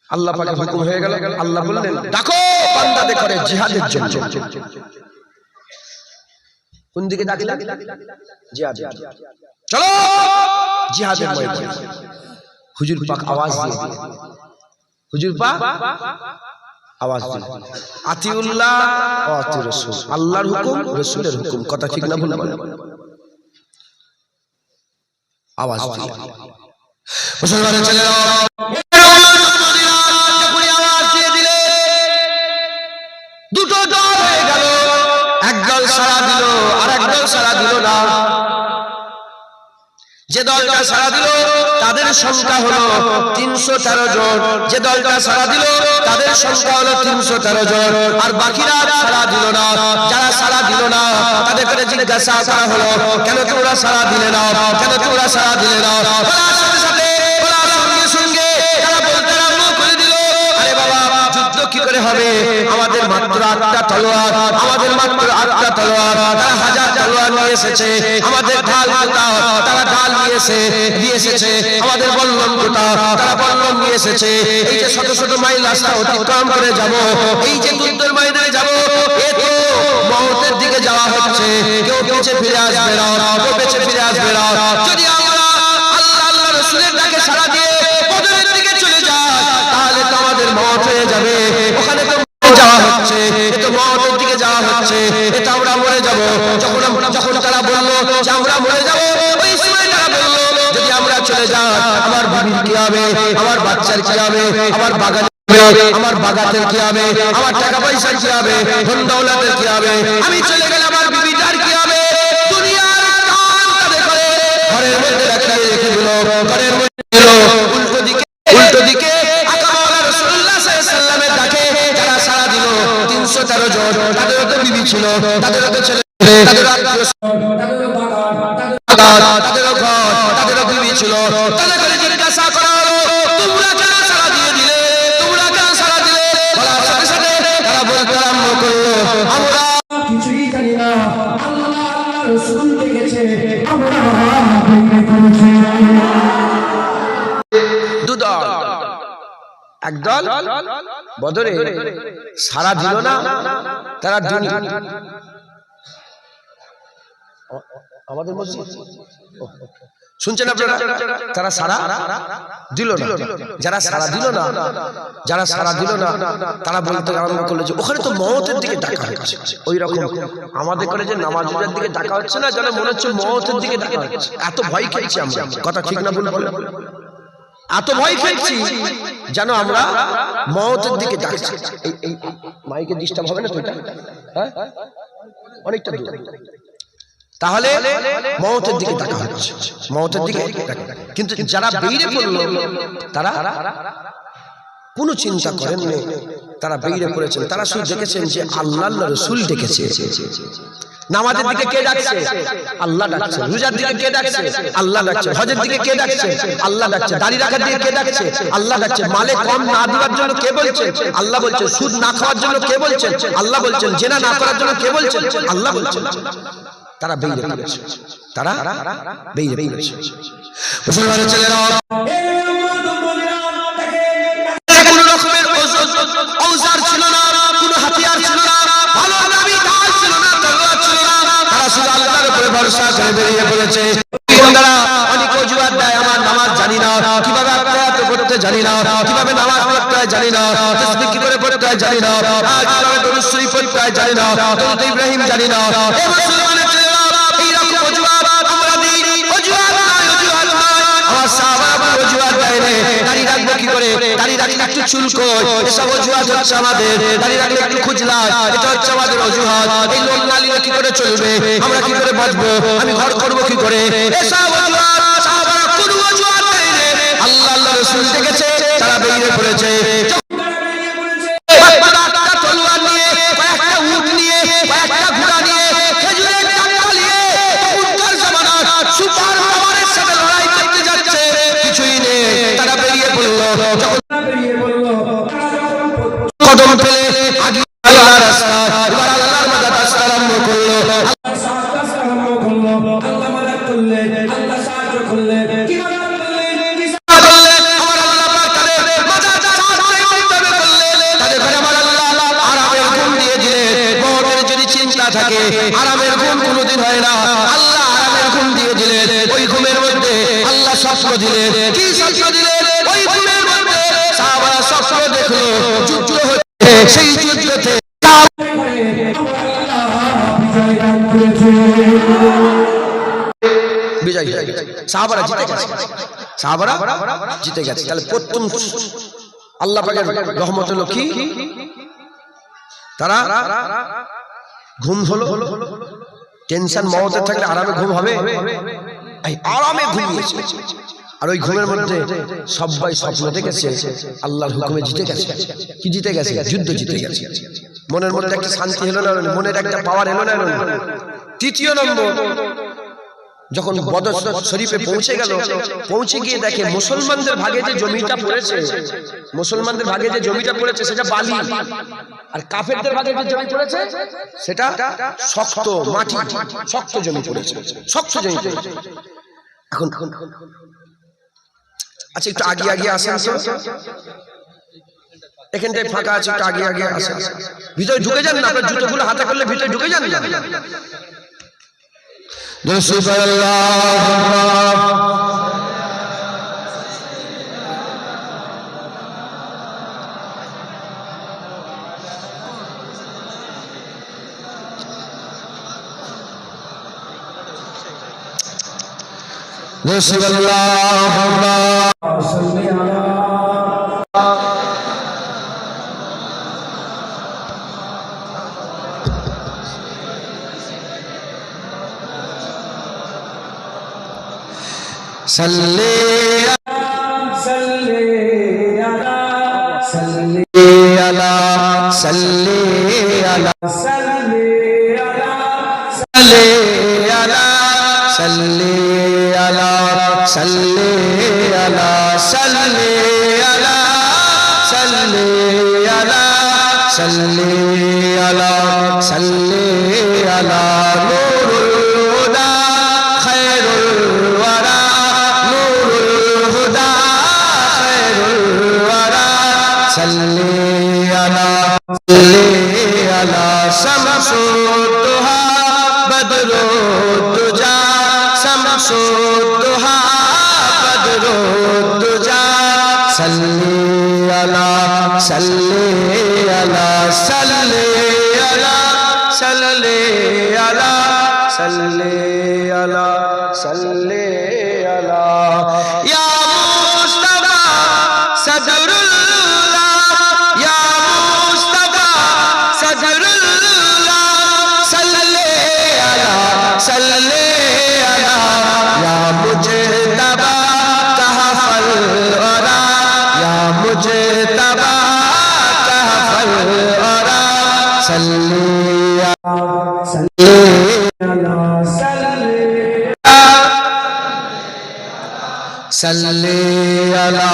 আল্লাহ পাকের হুকুম হয়ে গেল, আল্লাহ বললেন ডাকো বান্দাদের করে জিহাদের জন্য। কোন দিকে ডাকলেন? জিহাদ। চলো জিহাদের ময়দানে। হুজুর পাক আওয়াজ দিয়ে, হুজুর পাক আওয়াজ দিল আতিউল্লাহ ওয়া আতিউর রাসূল। আল্লাহর হুকুম, রাসূলের হুকুম। কথা ঠিক না ভুল বলেন? আওয়াজ দিল। মুসলমানের ছেলেরা আওয়াজ দিয়ে দিলে দুটো দল হয়ে গেল। একদল সাড়া দিল আর একদল সাড়া দিল না। যে দলটা সাড়া দিল তাদের সংখ্যা হলো 313 জন। যে দলটা সাড়া দিল তাদের সংখ্যা হলো 313 জন। আর বাকিরা সাড়া দিল না। যারা সাড়া দিল না তাদের করে জিজ্ঞাসা করা হলো কেন তোমরা সাড়া দিলে না, কেন তোমরা সাড়া দিলে না? বলার সাথে সাথে বলার সঙ্গে সঙ্গে তারা বলতে আরম্ভ করে দিল, আরে বাবা যুদ্ধ কি করে হবে? আমাদের মাত্র 8টা তলোয়ার, আমাদের মাত্র 8টা তলোয়ার। তারা 1000 তলোয়ার নিয়ে এসেছে। আমাদের ঢাল কোথাও? তারা ঢাল দিয়ে এসেছে। আমাদের বল্লম কোথাও? তারা বল্লম নিয়ে এসেছে। এই যে শত শত মাইল রাস্তা অতিক্রম করে যাব, এই যে যুদ্ধের ময়দানে যাব, এ তো মওতের দিকে যাওয়া হচ্ছে। কেউ পিছে ফিরে আসবে না, কেউ পিছে ফিরে আসবে না। যদি আমরা আল্লাহ রাসূলের ডাকে সাড়া দিয়ে বদরের দিকে চলে যাই তাহলে তো আমাদের মওত হয়ে যাবে। ওখানে তো যাওয়া হচ্ছে, এ তো মওতের দিকে যাওয়া হচ্ছে, এটা আমরা মরে যাব। যখন তারা বললো যে আমরা মরে যাব, ওই সময় তারা বললো যদি আমরা চলে যাই আমার বিবির কি হবে, আমার বাচ্চার কি হবে, আমার বাগান, আমার বাগাতের কি হবে, আমার টাকা পয়সার কি হবে, ধন দৌলতের কি হবে? আমি চলে গেলে আমার বিবিটার কি হবে? দুনিয়ার কান তাদের করে ঘরের মধ্যে রাখিয়ে রেখে দিল। ঘরের মধ্যে দিল উল্টো দিকে আকামাওয়ালা রাসূলুল্লাহ সাল্লাল্লাহু আলাইহি ওয়াসাল্লামের ডাকে যারা সাড়া দিল 313 জন। তাদেরও তো বিবি ছিল, তাদেরও তো ছেলে, তাদেরও ঘর, তাদেরও বিবি ছিল। তাদের করে জিজ্ঞাসা করা হলো তোমরা কেন সাড়া দিয়ে দিলে, তোমরা কেন সাড়া দিলে? বলার সাথে সাথে তারা বলতে আরম্ভ করলো আমরা কিছুই জানি না, আল্লাহ রাসূল ডেকেছে, আমরা করেছি। দুদল, একদল বদরে সাড়া দিল না, তারা আমাদের মসজিদ শুনছেন আপনারা? তারা সাড়া দিল না। যারা সাড়া দিল না, যারা সাড়া দিল না তারা বলতে আরম্ভ করলো যে ওখানে তো মওতের দিকে ডাকা হচ্ছে। ওই রকম আমাদের করে যে নামাজের দিকে ডাকা হচ্ছে না, যেন মনে হচ্ছে মওতের দিকে ডাকা হচ্ছে। এত ভয় খেয়েছি আমরা। কথা ঠিক না ভুল বলেন? এত ভয় খেয়েছি যেন আমরা মওতের দিকে ডাকছি। এই মাইকে ডিস্টার্ব হবে না তো? এটা হ্যাঁ অনেকটা দূর। তাহলে মওতের দিকে তাকা হচ্ছে, মওতের দিকে। কিন্তু যারা বেরিয়ে পড়ল তারা কোনো চিন্তা করেননি, তারা বেরিয়ে পড়েছেন। তারা শুধু দেখেছেন যে আল্লাহর রাসূল ডেকেছে। নামাজের দিকে কে ডাকছে? আল্লাহ ডাকছে। রোজার দিকে কে ডাকছে? আল্লাহ ডাকছে। হজের দিকে কে ডাকছে? আল্লাহ ডাকছে। দাড়ি রাখার দিকে কে ডাকছে? আল্লাহ ডাকছে। মালে কম না দেওয়ার জন্য কে বলছে? আল্লাহ বলছে। সুদ না খাওয়ার জন্য কে বলছেন? আল্লাহ বলছেন। জেনা না করার জন্য কে বলছেন? আল্লাহ বলছেন। তারা বেরিয়ে পড়েছে, তারা বেরিয়ে পড়েছে। মুসলমানের ছেলেরা কোনো রকমের औजार ছিল না, কোনো হাতিয়ার ছিল না, ভালো দামি ঢাল ছিল না, তলোয়ার ছিল না। তারা শুধু আল্লাহর উপরে ভরসা করে বেরিয়ে পড়েছে। বন্ধুরা, অনেক অজুহাত দেয়, আমার নামাজ জানি না, কিভাবে আত্মায়াত করতে জানি না, কিভাবে নামাজ পড়তে হয় জানি না, তাসবিহ কি করে পড়তে হয় জানি না, কিভাবে দরুদ শরীফ পড়তে হয় জানি না, দরুদ ইব্রাহিম জানি না। এই মুসলমানের ছেলেরা এইরকম অজুহাত আমরা দিই, অজুহাত নয়, অজুহাত নয়। আমার সাহাবারা অজুহাত দেয় না। দাড়ি রাখবো কি করে? দাড়ি রাখলে একটু চুলকো, এসব অজুহাত হচ্ছে আমাদের। দাড়ি রাখলে একটু খুজলা, এটা হচ্ছে আমাদের অজুহাত। এই লোন না নিলে কি করে চলবে? আমরা কি করে বাঁচবো? আমি ঘর করবো কি করে? এসব অজুহাত সাহাবারা কোনো অজুহাত দেয় না। আল্লাহর রাসূল ডেকেছে, তারা বেরিয়ে পড়েছে। তলোয়ার নিয়ে, কয়েকটা উট নিয়ে, কয়েকটা ঘোড়া নিয়ে, খেজুরের ডাঁটা নিয়ে, তখনকার জামানার সুপার পাওয়ারের সাথে লড়াই করতে যাচ্ছে, কিছুই নেই। তারা বেরিয়ে পড়লো। কদম ফেলে আগে আল্লাহর রাস্তা, এবার আল্লাহর মাদাত আসতে আরম্ভ করলো। আল্লাহ মাদাত করলেন, আল্লাহ সাহায্য করলেন। কিভাবে থাকে আরামের ঘুম কোনদিন হয় না। আল্লাহ আরামের ঘুম দিয়ে দিলেন। ওই ঘুমের মধ্যে আল্লাহ স্বপ্ন দিলেন। কি স্বপ্ন দিলেন? ওই ঘুমের মধ্যে সাহাবারা স্বপ্ন দেখলো, যুদ্ধ হচ্ছে। সেই যুদ্ধতে বিজয় হয়ে গেছে, সাহাবারা জিতে গেছে, সাহাবারা জিতে গেছে। তাহলে প্রথম আল্লাহ পাকের রহমত হলো কি? তারা ঘুম হলো। টেনশন মওতে থাকলে আরামে ঘুম হবে? আরামে ঘুমিয়েছে। আর ওই ঘুমের মধ্যে সবাই স্বপ্ন দেখেছে আল্লাহর হুকুমে জিতে গেছে। কি জিতে গেছে? যুদ্ধ জিতে গেছে। মনের মধ্যে একটা শান্তি হলো না? মনের একটা পাওয়ার এলো না? তৃতীয় নম্বর, যখন বদর শরীফে পৌঁছে গেল, পৌঁছে গিয়ে দেখে মুসলমানদের ভাগে যে জমিটা পড়েছে, মুসলমানদের ভাগে যে জমিটা পড়েছে সেটা বালি, আর কাফেরদের ভাগে যে জমি পড়েছে সেটা শক্ত মাটি, শক্ত জমি পড়েছে, শক্ত জমি পড়েছে। এখন আচ্ছা একটু আগে আগে আসেন তো, এখানটায় ফাঁকা আছে, একটু আগে আগে আসেন, ভিতরে ঢুকে যান না। আপনার জুতোগুলো হাতে করলে ভিতরে ঢুকে যান না। सल्ले सल्ले अला सल्ले अला सल्ले अला सल्ले अला सल्ले अला सल्ले अला सल्ले अला सल्ले अला सल्ले अला सल्ले अला सल्ले अला नूरुल हुदा खैरुल वरा सल्ले अला शमसुद्दुहा बदरुद्दुजा शमसुद्दुहा बदरुद्दुजा सल्ले अला सल्ले अला सल्ले अला सल्ले अला सल्ले अला सल्ले अला या मुस्तफा सदरुल सल्ले सल्ले अला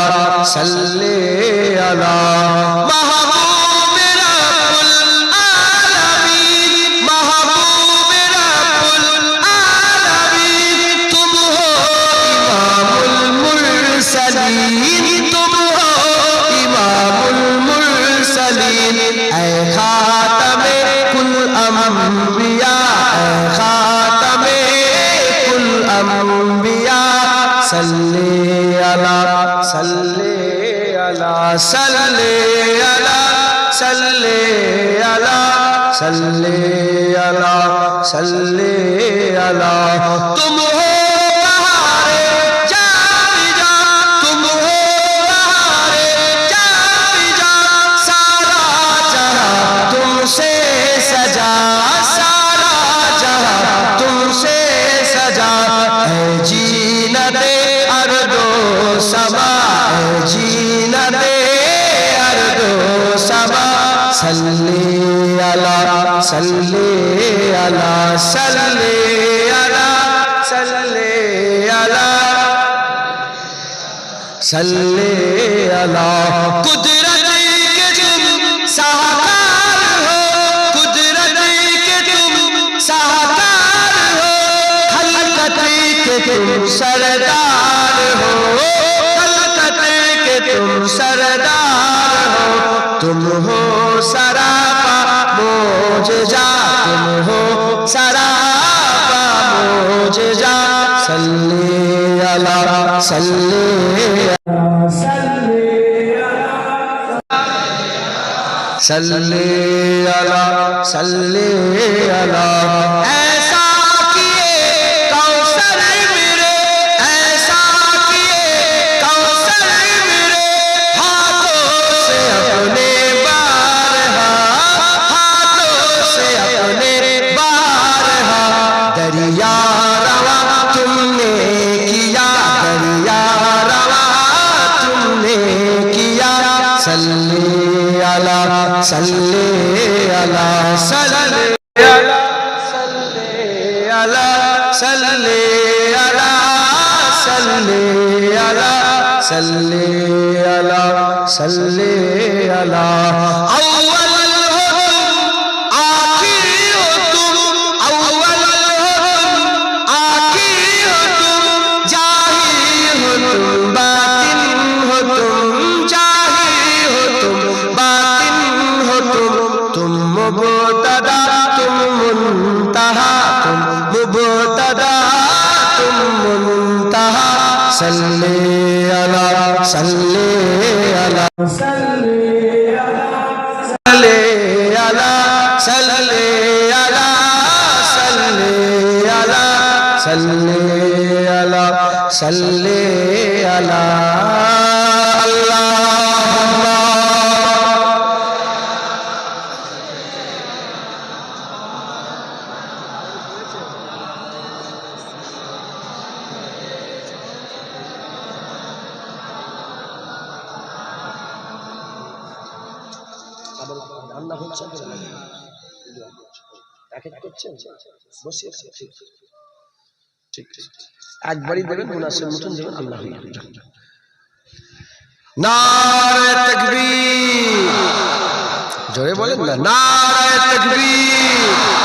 सल्ले अला महबूब रब्बुल आलमीन महबूब रब्बुल आलमीन तुम हो इमामुल मुरसलीन तुम हो इमामुल मुरसलीन ऐ खातमे कुल अंबिया ऐ खातमे कुल अंबिया सल्ले अला सल्ले अला सल्ले अला सल्ले अला सल्ले अला सल्ले अला तुम हो बहारे जाबिजा तुम हो बहारे जाबिजा सारा जहां तुमसे सजा सारा जहां तुमसे सजा है जीनते अर्दो समा जीनते अर्दो समा सल्ले अला सल्ले अला सल्ले अला सल्ले अला सल्ले अला कुदरत के तुम साकार हो कुदरत के तुम साकार हो खलकत के तुम सरदार हो खलकत के तुम सरदार हो तुम हो सरापा मोजजा तुम हो सरापा मोजजा सल्ले अला सल्ले सल्ले अला सल्ले अला ऐसा किए कौसर मेरे ऐसा किए कौसर मेरे हाथों से अपने बारहा हाथों से अपने बारहा दरिया रवा तुमने किया दरिया रवा तुमने किया सल्ले अला सल्ले अला सल्ले अला सल्ले अला सल्ले अला सल्ले अला सल्ले अला सल्ले अला अव्वल हो तुम आखिर हो तुम अव्वल हो तुम आखिर हो तुम जाहिर हो तुम बातिन हो तुम जाहिर हो तुम बातिन हो तुम मुबतदा तुम मुंतहा तुम मुबतदा तुम मुंतहा सल्ले अला सल्ले अला सल्ले अला सल्ले अला सल्ले अला सल्ले अला सल्ले अला अल्लाहुम्मा রান্না হচ্ছে বসে ঠিক ঠিক একবারই দেবেন মুনাসিব মতন দেবেন আল্লাহ নারে তাকবীর জোরে বলেন না নারে তাকবীর